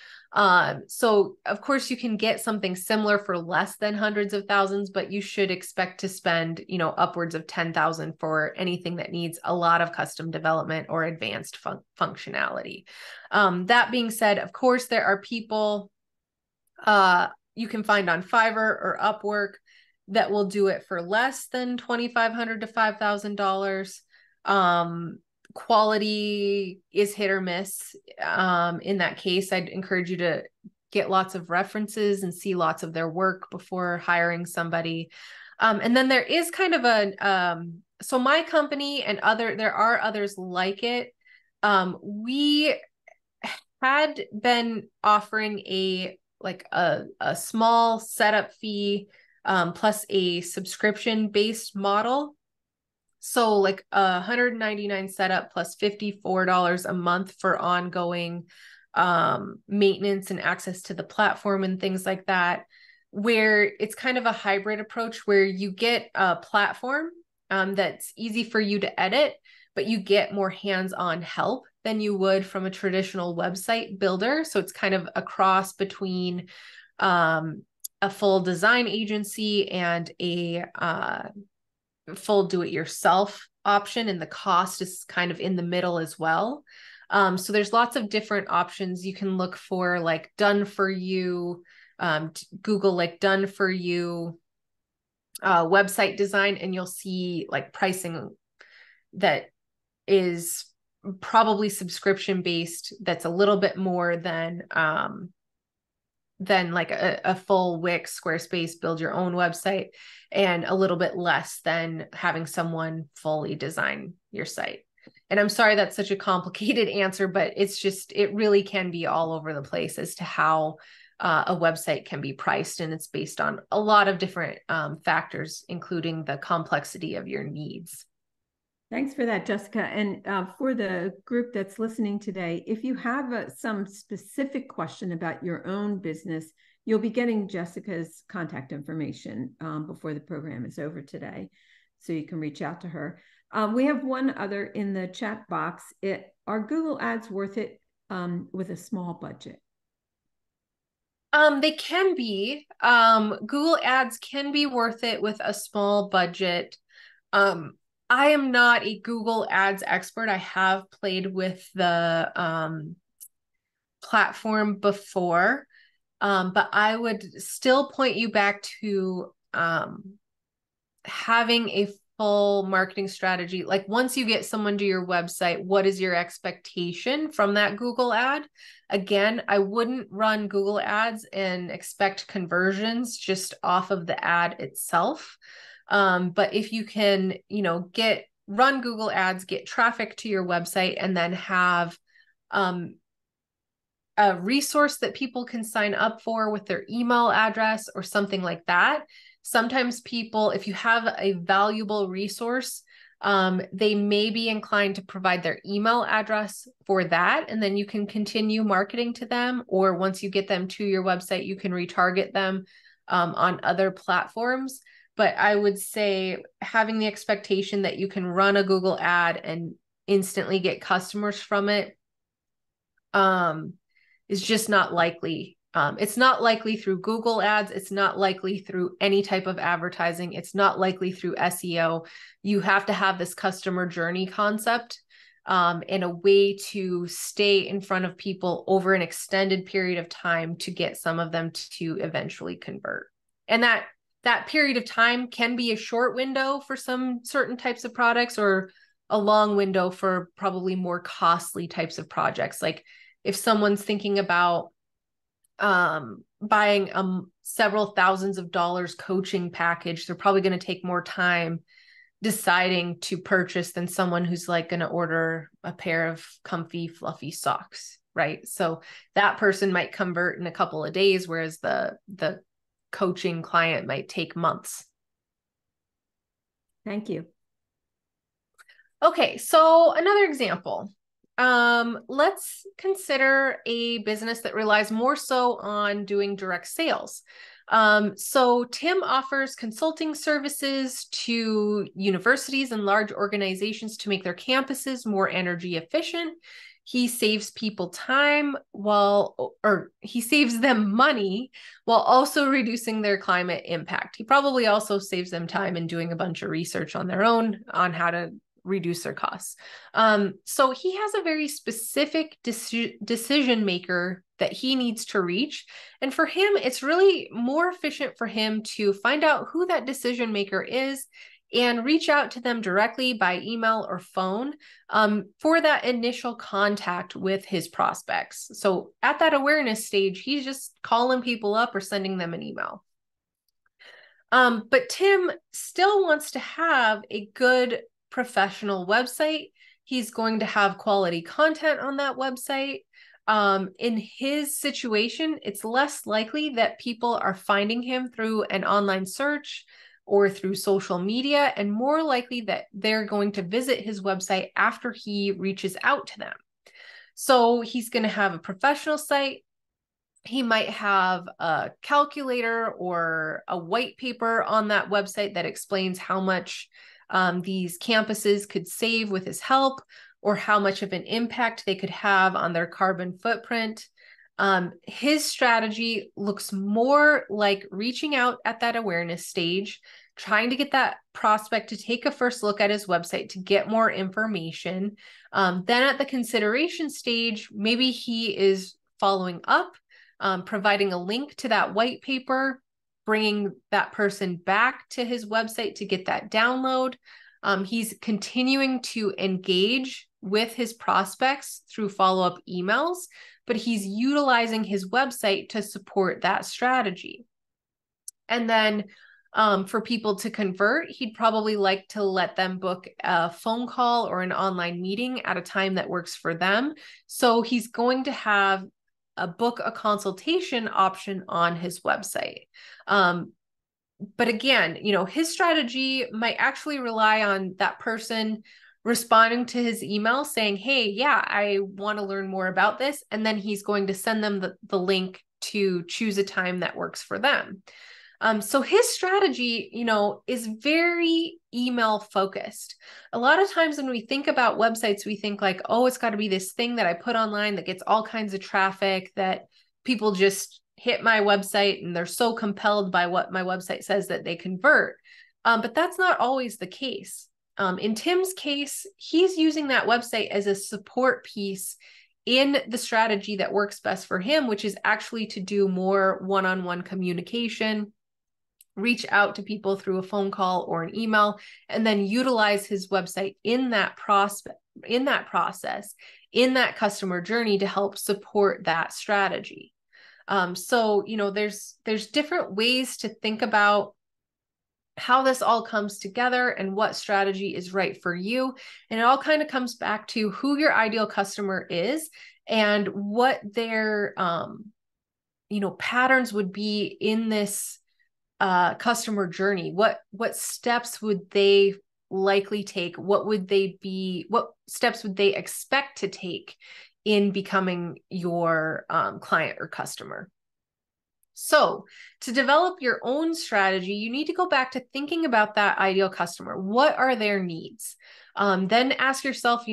[SPEAKER 2] So of course you can get something similar for less than hundreds of thousands, but you should expect to spend, upwards of 10,000 for anything that needs a lot of custom development or advanced functionality. That being said, of course, there are people you can find on Fiverr or Upwork that will do it for less than $2,500 to $5,000. Quality is hit or miss. In that case, I'd encourage you to get lots of references and see lots of their work before hiring somebody. And then there is kind of so my company and there are others like it. We had been offering a small setup fee, plus a subscription-based model. So like $199 setup plus $54 a month for ongoing maintenance and access to the platform and things like that, where it's kind of a hybrid approach where you get a platform that's easy for you to edit, but you get more hands-on help than you would from a traditional website builder. So it's kind of a cross between a full design agency and a full do-it-yourself option, and the cost is kind of in the middle as well. So there's lots of different options. You can look for like done for you, Google like done for you website design, and you'll see like pricing that is probably subscription based. That's a little bit more than like a full Wix, Squarespace, build your own website, and a little bit less than having someone fully design your site. And I'm sorry that's such a complicated answer, but it really can be all over the place as to how a website can be priced. And it's based on a lot of different factors, including the complexity of your needs.
[SPEAKER 1] Thanks for that, Jessica. And for the group that's listening today, if you have some specific question about your own business, you'll be getting Jessica's contact information before the program is over today, so you can reach out to her. We have one other in the chat box. Are Google Ads worth it with a small budget?
[SPEAKER 2] They can be. Google Ads can be worth it with a small budget. I am not a Google Ads expert. I have played with the platform before, but I would still point you back to having a full marketing strategy. Like once you get someone to your website, what is your expectation from that Google ad? Again, I wouldn't run Google ads and expect conversions just off of the ad itself. But if you can, run Google ads, get traffic to your website, and then have a resource that people can sign up for with their email address or something like that. Sometimes people, if you have a valuable resource, they may be inclined to provide their email address for that. And then you can continue marketing to them. Or once you get them to your website, you can retarget them on other platforms. But I would say having the expectation that you can run a Google ad and instantly get customers from it is just not likely. It's not likely through Google ads. It's not likely through any type of advertising. It's not likely through SEO. You have to have this customer journey concept and a way to stay in front of people over an extended period of time to get some of them to eventually convert. And that period of time can be a short window for some certain types of products, or a long window for probably more costly types of projects. Like if someone's thinking about buying several thousands of dollars coaching package, they're probably going to take more time deciding to purchase than someone who's like going to order a pair of comfy, fluffy socks, right? So that person might convert in a couple of days, whereas the coaching client might take months.
[SPEAKER 1] Thank you.
[SPEAKER 2] Okay, so another example. Let's consider a business that relies more so on doing direct sales. So Tim offers consulting services to universities and large organizations to make their campuses more energy efficient. He saves people time he saves them money while also reducing their climate impact. He probably also saves them time in doing a bunch of research on their own on how to reduce their costs. So he has a very specific decision maker that he needs to reach. And for him, it's really more efficient for him to find out who that decision maker is and reach out to them directly by email or phone for that initial contact with his prospects. So at that awareness stage, he's just calling people up or sending them an email. But Tim still wants to have a good professional website. He's going to have quality content on that website. In his situation, it's less likely that people are finding him through an online search or through social media, and more likely that they're going to visit his website after he reaches out to them. So he's going to have a professional site. He might have a calculator or a white paper on that website that explains how much these campuses could save with his help, or how much of an impact they could have on their carbon footprint. His strategy looks more like reaching out at that awareness stage, trying to get that prospect to take a first look at his website to get more information. Then at the consideration stage, maybe he is following up, providing a link to that white paper, bringing that person back to his website to get that download. He's continuing to engage with his prospects through follow-up emails, but he's utilizing his website to support that strategy. And then for people to convert, he'd probably like to let them book a phone call or an online meeting at a time that works for them. So he's going to have book a consultation option on his website. But again, his strategy might actually rely on that person responding to his email saying, hey, yeah, I want to learn more about this. And then he's going to send them the link to choose a time that works for them. So his strategy, is very email focused. A lot of times when we think about websites, we think like, oh, it's got to be this thing that I put online that gets all kinds of traffic, that people just hit my website and they're so compelled by what my website says that they convert. But that's not always the case. In Tim's case, he's using that website as a support piece in the strategy that works best for him, which is actually to do more one-on-one communication, reach out to people through a phone call or an email, and then utilize his website in that process, in that customer journey to help support that strategy. So, there's different ways to think about how this all comes together and what strategy is right for you. And it all kind of comes back to who your ideal customer is and what their, patterns would be in this customer journey. What steps would they likely take? What steps would they expect to take in becoming your client or customer? So to develop your own strategy, you need to go back to thinking about that ideal customer. What are their needs? Then ask yourself,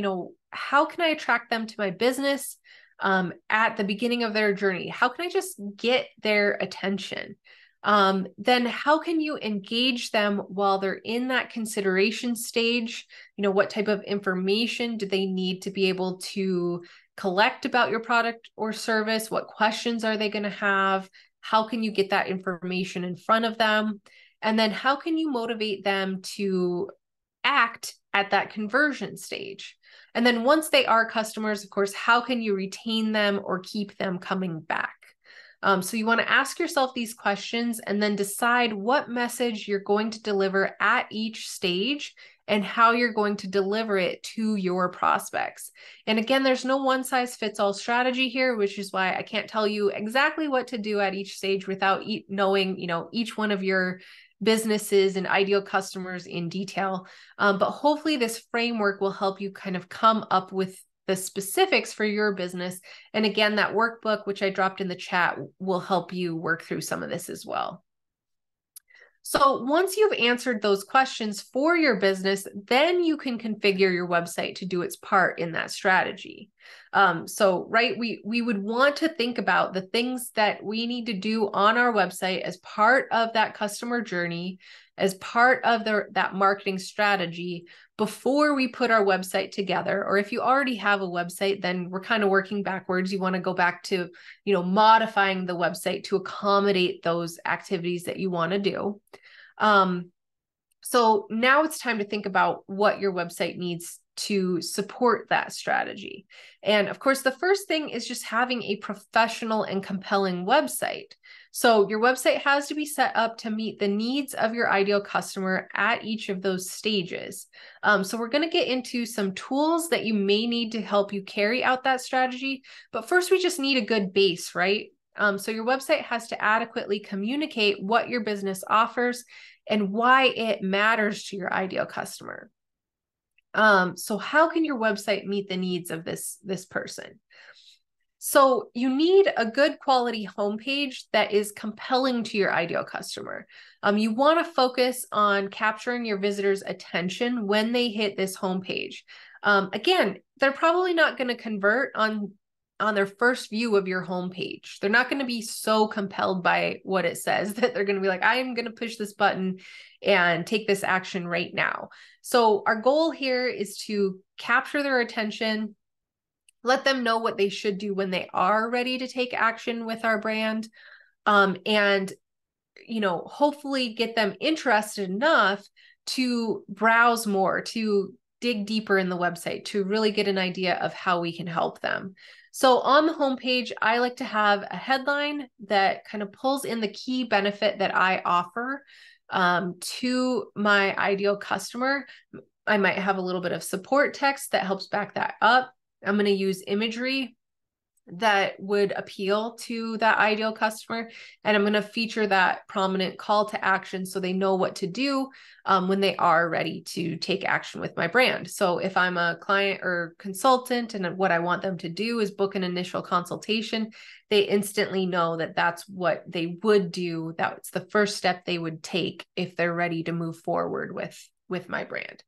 [SPEAKER 2] how can I attract them to my business at the beginning of their journey? How can I just get their attention? Then how can you engage them while they're in that consideration stage? What type of information do they need to be able to collect about your product or service? What questions are they going to have? How can you get that information in front of them? And then how can you motivate them to act at that conversion stage? And then once they are customers, of course, how can you retain them or keep them coming back? So you want to ask yourself these questions and then decide what message you're going to deliver at each stage and how you're going to deliver it to your prospects. And again, there's no one size fits all strategy here, which is why I can't tell you exactly what to do at each stage without knowing, each one of your businesses and ideal customers in detail. But hopefully this framework will help you kind of come up with the specifics for your business. And again, that workbook, which I dropped in the chat, will help you work through some of this as well. So once you've answered those questions for your business, then you can configure your website to do its part in that strategy. We would want to think about the things that we need to do on our website as part of that customer journey, as part of that marketing strategy before we put our website together. Or if you already have a website, then we're kind of working backwards. You want to go back to, modifying the website to accommodate those activities that you want to do. So now it's time to think about what your website needs to support that strategy. And of course, the first thing is just having a professional and compelling website. So your website has to be set up to meet the needs of your ideal customer at each of those stages. So we're going to get into some tools that you may need to help you carry out that strategy. But first, we just need a good base, right? So your website has to adequately communicate what your business offers and why it matters to your ideal customer. So how can your website meet the needs of this person? So you need a good quality homepage that is compelling to your ideal customer. You want to focus on capturing your visitors' attention when they hit this homepage. Again, they're probably not going to convert on their first view of your homepage. They're not going to be so compelled by what it says that they're going to be like, I'm going to push this button and take this action right now. So our goal here is to capture their attention, let them know what they should do when they are ready to take action with our brand, and hopefully get them interested enough to browse more, to dig deeper in the website, to really get an idea of how we can help them. So on the homepage, I like to have a headline that kind of pulls in the key benefit that I offer to my ideal customer. I might have a little bit of support text that helps back that up. I'm going to use imagery that would appeal to that ideal customer. And I'm going to feature that prominent call to action so they know what to do when they are ready to take action with my brand. So if I'm a client or consultant and what I want them to do is book an initial consultation, they instantly know that that's what they would do. That's the first step they would take if they're ready to move forward with my brand.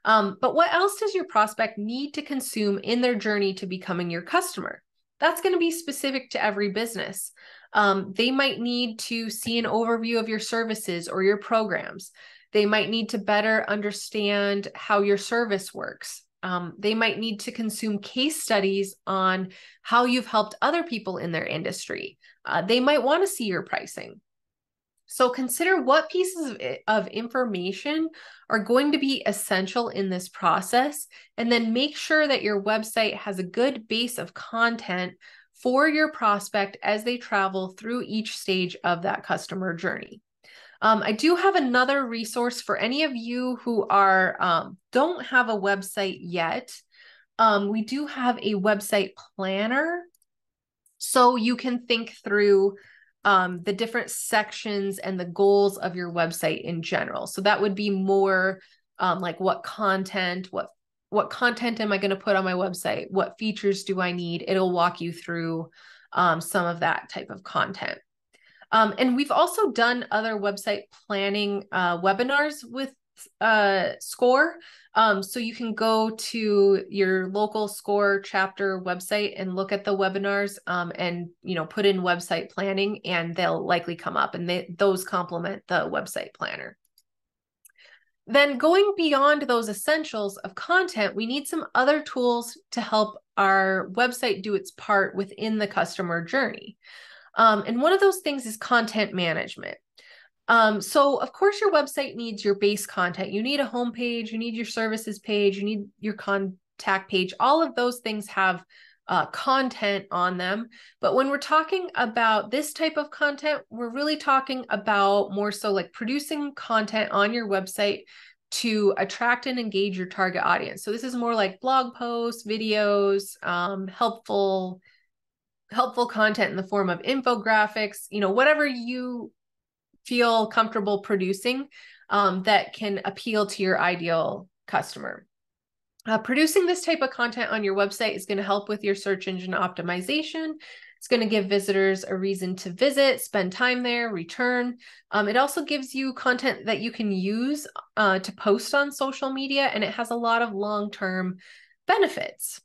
[SPEAKER 2] But what else does your prospect need to consume in their journey to becoming your customer? That's going to be specific to every business. They might need to see an overview of your services or your programs. They might need to better understand how your service works. They might need to consume case studies on how you've helped other people in their industry. They might want to see your pricing. So consider what pieces of information are going to be essential in this process, and then make sure that your website has a good base of content for your prospect as they travel through each stage of that customer journey. I do have another resource for any of you who are don't have a website yet. We do have a website planner, so you can think through the different sections and the goals of your website in general. So that would be more like what content am I going to put on my website? What features do I need? It'll walk you through some of that type of content. And we've also done other website planning webinars with SCORE. So you can go to your local SCORE chapter website and look at the webinars and, put in website planning, and they'll likely come up, and those complement the website planner. Then going beyond those essentials of content, we need some other tools to help our website do its part within the customer journey. And one of those things is content management. So of course your website needs your base content. You need a homepage, you need your services page, you need your contact page. All of those things have content on them. But when we're talking about this type of content, we're really talking about more so like producing content on your website to attract and engage your target audience. So this is more like blog posts, videos, helpful content in the form of infographics, whatever you feel comfortable producing that can appeal to your ideal customer. Producing this type of content on your website is going to help with your search engine optimization. It's going to give visitors a reason to visit, spend time there, return. It also gives you content that you can use to post on social media, and it has a lot of long-term benefits.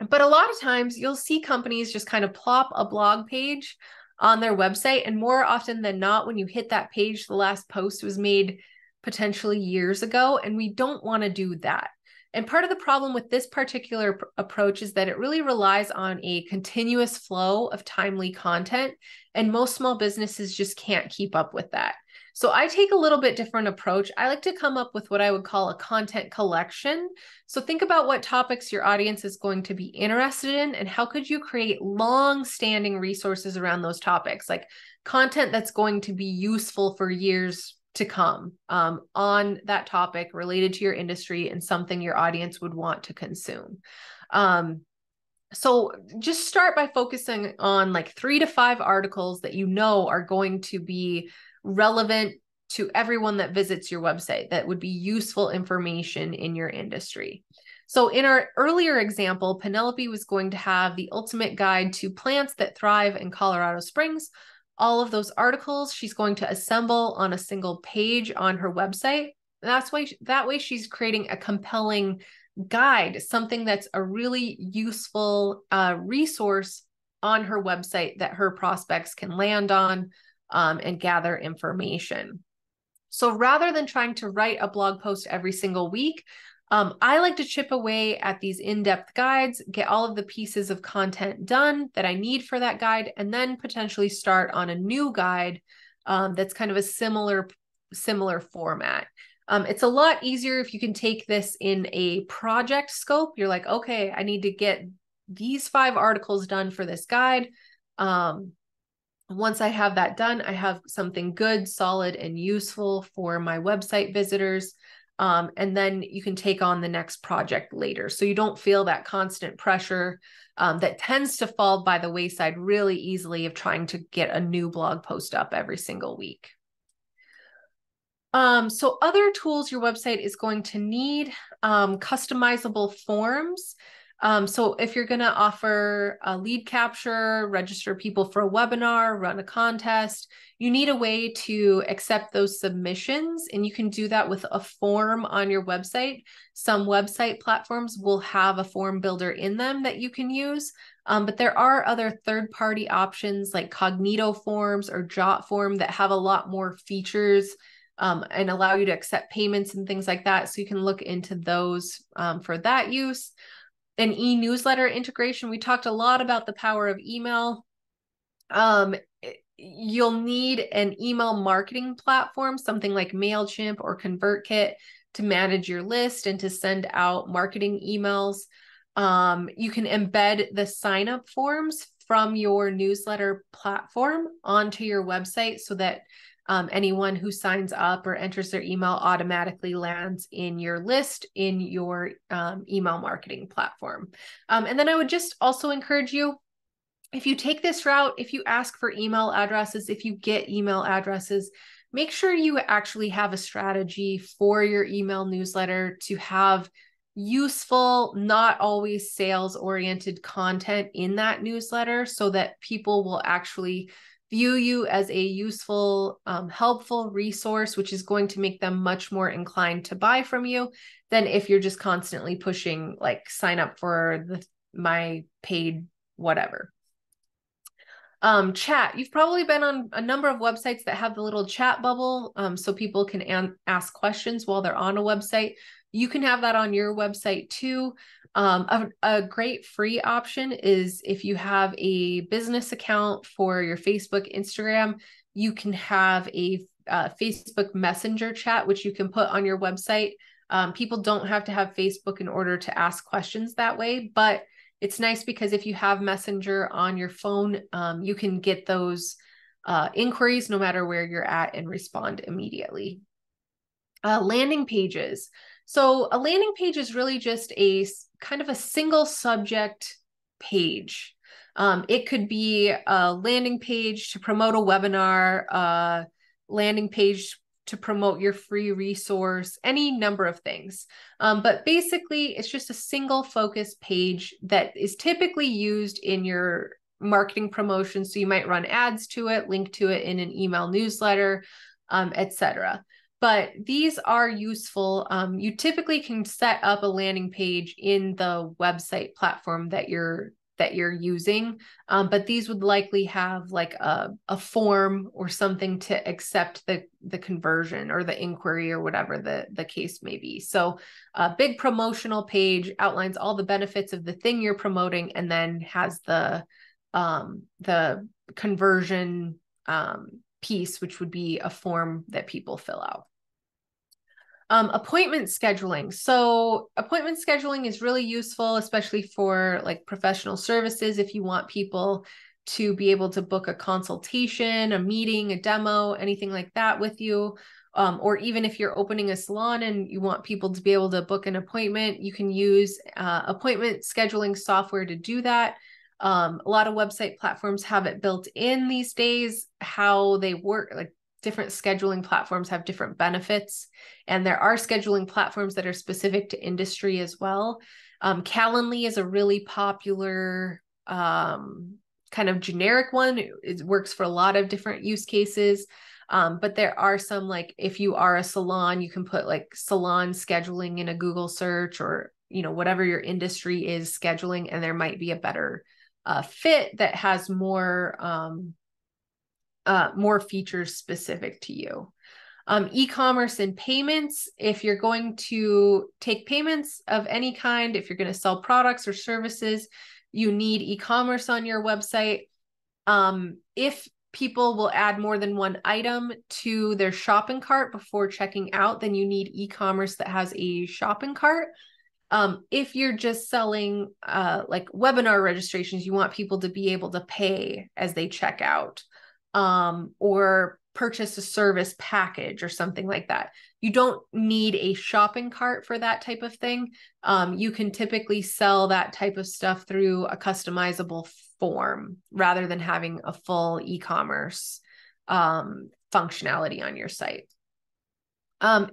[SPEAKER 2] But a lot of times you'll see companies just kind of plop a blog page on their website, and more often than not, when you hit that page, the last post was made potentially years ago, and we don't want to do that. And part of the problem with this particular approach is that it really relies on a continuous flow of timely content, and most small businesses just can't keep up with that. So I take a little bit different approach. I like to come up with what I would call a content collection. So think about what topics your audience is going to be interested in, and how could you create long-standing resources around those topics, like content that's going to be useful for years to come on that topic related to your industry and something your audience would want to consume. So just start by focusing on like 3 to 5 articles that are going to be relevant to everyone that visits your website, that would be useful information in your industry. So in our earlier example, Penelope was going to have the ultimate guide to plants that thrive in Colorado Springs. All of those articles she's going to assemble on a single page on her website. That way she's creating a compelling guide, something that's a really useful resource on her website that her prospects can land on and gather information. So rather than trying to write a blog post every single week, I like to chip away at these in-depth guides, get all of the pieces of content done that I need for that guide, and then potentially start on a new guide that's kind of a similar format. It's a lot easier if you can take this in a project scope. You're like, okay, I need to get these 5 articles done for this guide. Once I have that done, I have something good, solid, and useful for my website visitors. And then you can take on the next project later. So you don't feel that constant pressure that tends to fall by the wayside really easily of trying to get a new blog post up every single week. So other tools your website is going to need, customizable forms. So if you're going to offer a lead capture, register people for a webinar, run a contest, you need a way to accept those submissions, and you can do that with a form on your website. Some website platforms will have a form builder in them that you can use, but there are other third-party options like Cognito Forms or JotForm that have a lot more features and allow you to accept payments and things like that. So you can look into those for that use. An e-newsletter integration. We talked a lot about the power of email. you'll need an email marketing platform, something like MailChimp or ConvertKit, to manage your list and to send out marketing emails. You can embed the sign-up forms from your newsletter platform onto your website so that anyone who signs up or enters their email automatically lands in your list in your email marketing platform. And then I would just also encourage you, if you take this route, if you ask for email addresses, if you get email addresses, make sure you actually have a strategy for your email newsletter to have useful, not always sales-oriented content in that newsletter so that people will actually view you as a useful, helpful resource, which is going to make them much more inclined to buy from you than if you're just constantly pushing like sign up for my paid whatever. Chat. You've probably been on a number of websites that have the little chat bubble, so people can ask questions while they're on a website. You can have that on your website too. A great free option is if you have a business account for your Facebook, Instagram, you can have a Facebook Messenger chat, which you can put on your website. People don't have to have Facebook in order to ask questions that way, but it's nice because if you have Messenger on your phone, you can get those inquiries no matter where you're at and respond immediately. Landing pages. So a landing page is really just a kind of a single subject page. It could be a landing page to promote a webinar, a landing page to promote your free resource, any number of things. But basically, it's just a single focus page that is typically used in your marketing promotion. So you might run ads to it, link to it in an email newsletter, etc. But these are useful. You typically can set up a landing page in the website platform that you're using, but these would likely have like a form or something to accept the conversion or the inquiry or whatever the case may be. So a big promotional page outlines all the benefits of the thing you're promoting and then has the conversion piece, which would be a form that people fill out. Appointment scheduling. So appointment scheduling is really useful, especially for like professional services. If you want people to be able to book a consultation, a meeting, a demo, anything like that with you. Or even if you're opening a salon and you want people to be able to book an appointment, you can use appointment scheduling software to do that. A lot of website platforms have it built in these days. How they work, like different scheduling platforms have different benefits, and there are scheduling platforms that are specific to industry as well. Calendly is a really popular kind of generic one. It works for a lot of different use cases. But there are some, like if you are a salon, you can put like salon scheduling in a Google search or, whatever your industry is scheduling, and there might be a better fit that has more features specific to you. E-commerce and payments. If you're going to take payments of any kind, if you're going to sell products or services, you need e-commerce on your website. If people will add more than one item to their shopping cart before checking out, then you need e-commerce that has a shopping cart. If you're just selling like webinar registrations, you want people to be able to pay as they check out. Or purchase a service package or something like that. You don't need a shopping cart for that type of thing. You can typically sell that type of stuff through a customizable form rather than having a full e-commerce functionality on your site.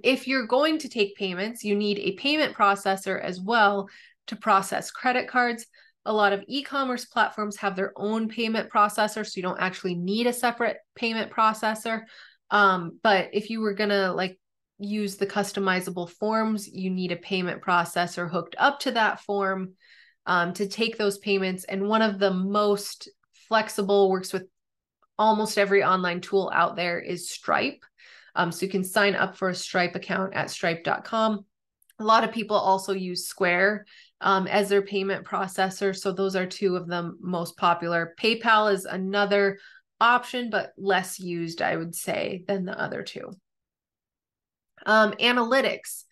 [SPEAKER 2] If you're going to take payments, you need a payment processor as well to process credit cards. A lot of e-commerce platforms have their own payment processor, so you don't actually need a separate payment processor. But if you were gonna like use the customizable forms, you need a payment processor hooked up to that form to take those payments. And one of the most flexible, works with almost every online tool out there, is Stripe. So you can sign up for a Stripe account at stripe.com. A lot of people also use Square as their payment processor. So those are two of the most popular. PayPal is another option, but less used, I would say, than the other two. Analytics.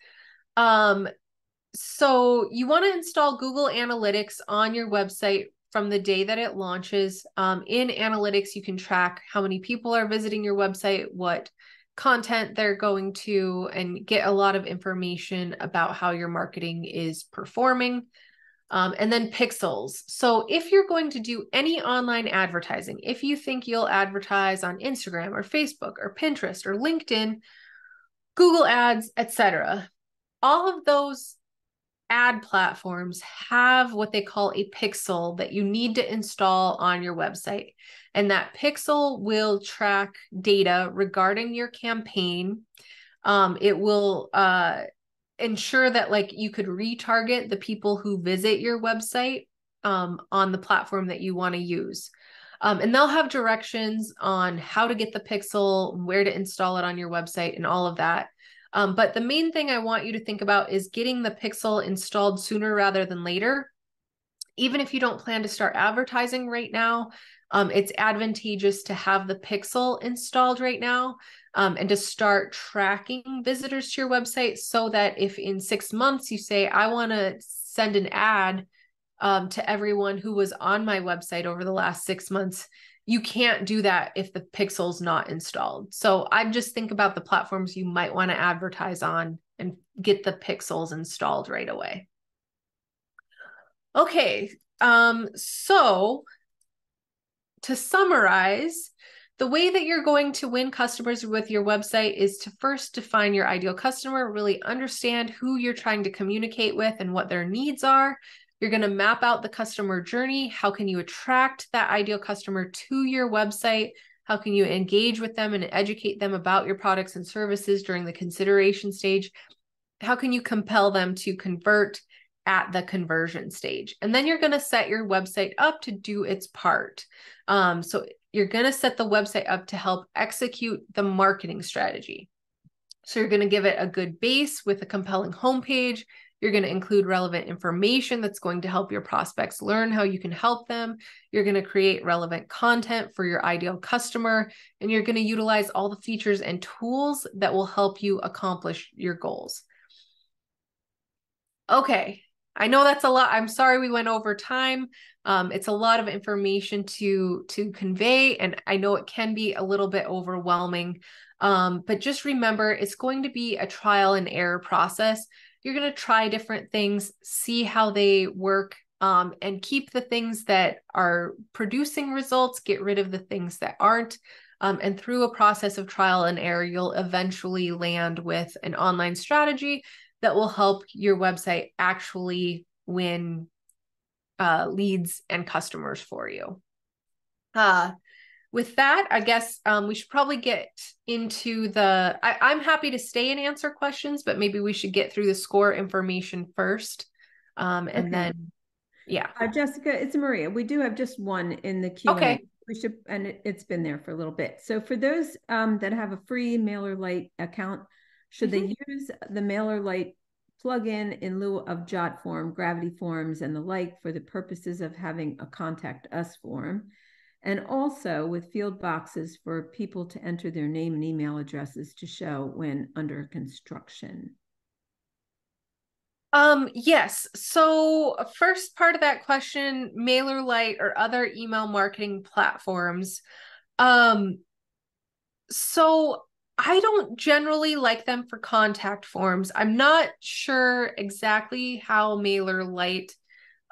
[SPEAKER 2] So you want to install Google Analytics on your website from the day that it launches. In Analytics, you can track how many people are visiting your website, what content they're going to, and get a lot of information about how your marketing is performing. And then pixels. So if you're going to do any online advertising, if you think you'll advertise on Instagram or Facebook or Pinterest or LinkedIn, Google Ads, etc., all of those ad platforms have what they call a pixel that you need to install on your website. And that pixel will track data regarding your campaign. It will ensure that like you could retarget the people who visit your website on the platform that you want to use. And they'll have directions on how to get the pixel, where to install it on your website, and all of that. But the main thing I want you to think about is getting the pixel installed sooner rather than later. Even if you don't plan to start advertising right now, it's advantageous to have the pixel installed right now and to start tracking visitors to your website, so that if in 6 months you say, I want to send an ad to everyone who was on my website over the last 6 months, you can't do that if the pixel's not installed. So I just think about the platforms you might want to advertise on and get the pixels installed right away. Okay, so to summarize, the way that you're going to win customers with your website is to first define your ideal customer, really understand who you're trying to communicate with and what their needs are. You're going to map out the customer journey. How can you attract that ideal customer to your website? How can you engage with them and educate them about your products and services during the consideration stage? How can you compel them to convert at the conversion stage? And then you're going to set your website up to do its part. So you're going to set the website up to help execute the marketing strategy. So you're going to give it a good base with a compelling homepage. You're going to include relevant information that's going to help your prospects learn how you can help them. You're going to create relevant content for your ideal customer, and you're going to utilize all the features and tools that will help you accomplish your goals. Okay, I know that's a lot. I'm sorry we went over time. It's a lot of information to convey, and I know it can be a little bit overwhelming. But just remember, it's going to be a trial and error process. You're going to try different things, see how they work, and keep the things that are producing results, get rid of the things that aren't. And through a process of trial and error, you'll eventually land with an online strategy that will help your website actually win leads and customers for you. With that, I guess we should probably get into I'm happy to stay and answer questions, but maybe we should get through the score information first. And then, yeah.
[SPEAKER 1] Jessica, it's Maria. We do have just one in the Q&A.
[SPEAKER 2] Okay.
[SPEAKER 1] We should, and it's been there for a little bit. So for those that have a free MailerLite account, should they use the MailerLite plugin in lieu of JotForm, Gravity Forms, and the like for the purposes of having a contact us form? And also with field boxes for people to enter their name and email addresses to show when under construction.
[SPEAKER 2] Yes. So first part of that question, MailerLite or other email marketing platforms. So I don't generally like them for contact forms. I'm not sure exactly how MailerLite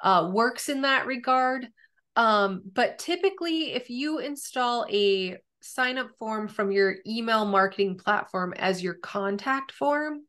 [SPEAKER 2] works in that regard. But typically, if you install a sign-up form from your email marketing platform as your contact form,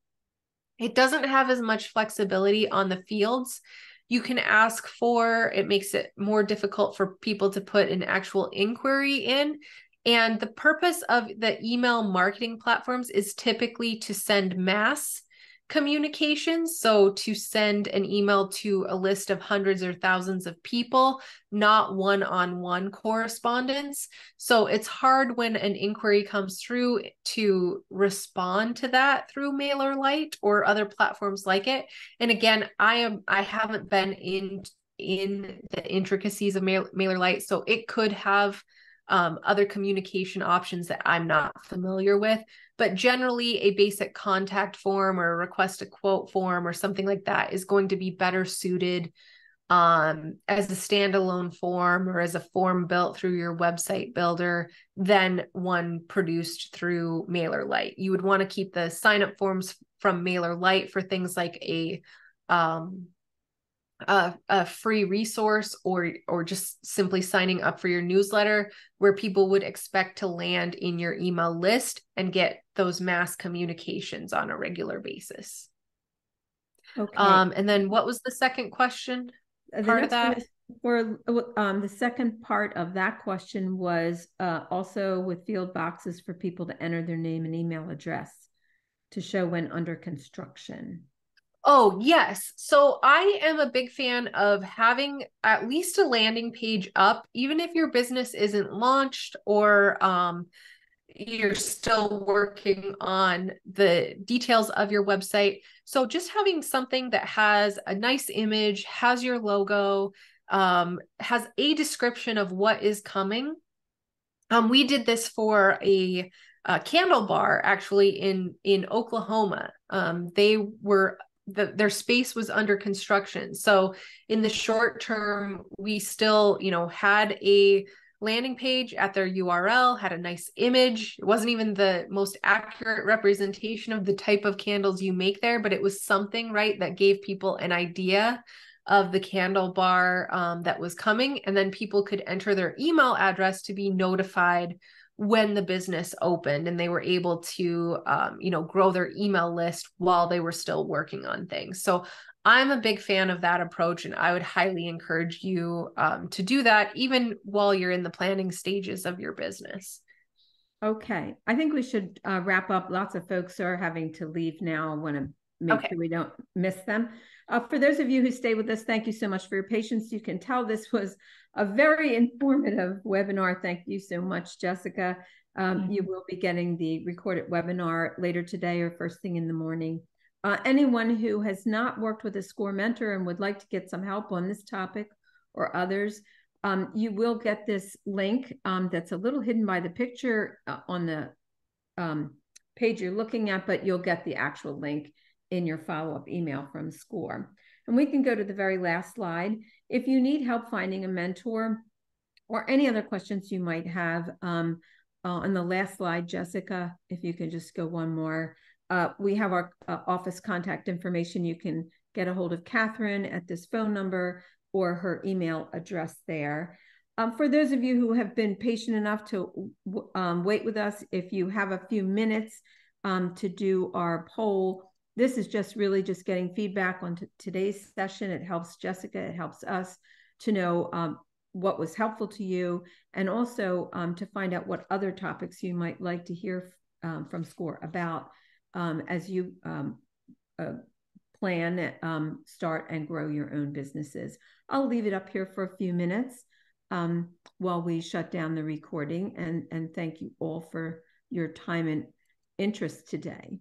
[SPEAKER 2] it doesn't have as much flexibility on the fields you can ask for. It makes it more difficult for people to put an actual inquiry in. And the purpose of the email marketing platforms is typically to send mass communications. So to send an email to a list of hundreds or thousands of people, not one-on-one correspondence. So it's hard when an inquiry comes through to respond to that through MailerLite or other platforms like it. And again, I haven't been in the intricacies of MailerLite, so it could have other communication options that I'm not familiar with. But generally, a basic contact form or a request a quote form or something like that is going to be better suited as a standalone form or as a form built through your website builder than one produced through MailerLite. You would want to keep the sign-up forms from MailerLite for things like a free resource or just simply signing up for your newsletter, where people would expect to land in your email list and get those mass communications on a regular basis.
[SPEAKER 1] Okay.
[SPEAKER 2] And then what was the second question? Part of that?
[SPEAKER 1] For the second part of that question was also with field boxes for people to enter their name and email address to show when under construction.
[SPEAKER 2] Oh, yes. So I am a big fan of having at least a landing page up, even if your business isn't launched or you're still working on the details of your website. So just having something that has a nice image, has your logo, has a description of what is coming. We did this for a candle bar actually in Oklahoma. Their space was under construction. So in the short term, we still, had a landing page at their URL, had a nice image. It wasn't even the most accurate representation of the type of candles you make there, but it was something, right, that gave people an idea of the candle bar that was coming. And then people could enter their email address to be notified when the business opened, and they were able to, grow their email list while they were still working on things. So I'm a big fan of that approach, and I would highly encourage you to do that even while you're in the planning stages of your business.
[SPEAKER 1] Okay. I think we should wrap up. Lots of folks are having to leave now. I want to make sure we don't miss them. For those of you who stay with us, thank you so much for your patience. You can tell this was a very informative webinar. Thank you so much, Jessica. You will be getting the recorded webinar later today or first thing in the morning. Anyone who has not worked with a SCORE mentor and would like to get some help on this topic or others, you will get this link that's a little hidden by the picture on the page you're looking at, but you'll get the actual link in your follow-up email from SCORE. And we can go to the very last slide. If you need help finding a mentor or any other questions you might have, on the last slide, Jessica, if you can just go one more, we have our office contact information. You can get a hold of Catherine at this phone number or her email address there. For those of you who have been patient enough to wait with us, if you have a few minutes to do our poll, this is just really just getting feedback on today's session. It helps Jessica, it helps us to know what was helpful to you, and also to find out what other topics you might like to hear from SCORE about as you plan, start and grow your own businesses. I'll leave it up here for a few minutes while we shut down the recording, and thank you all for your time and interest today.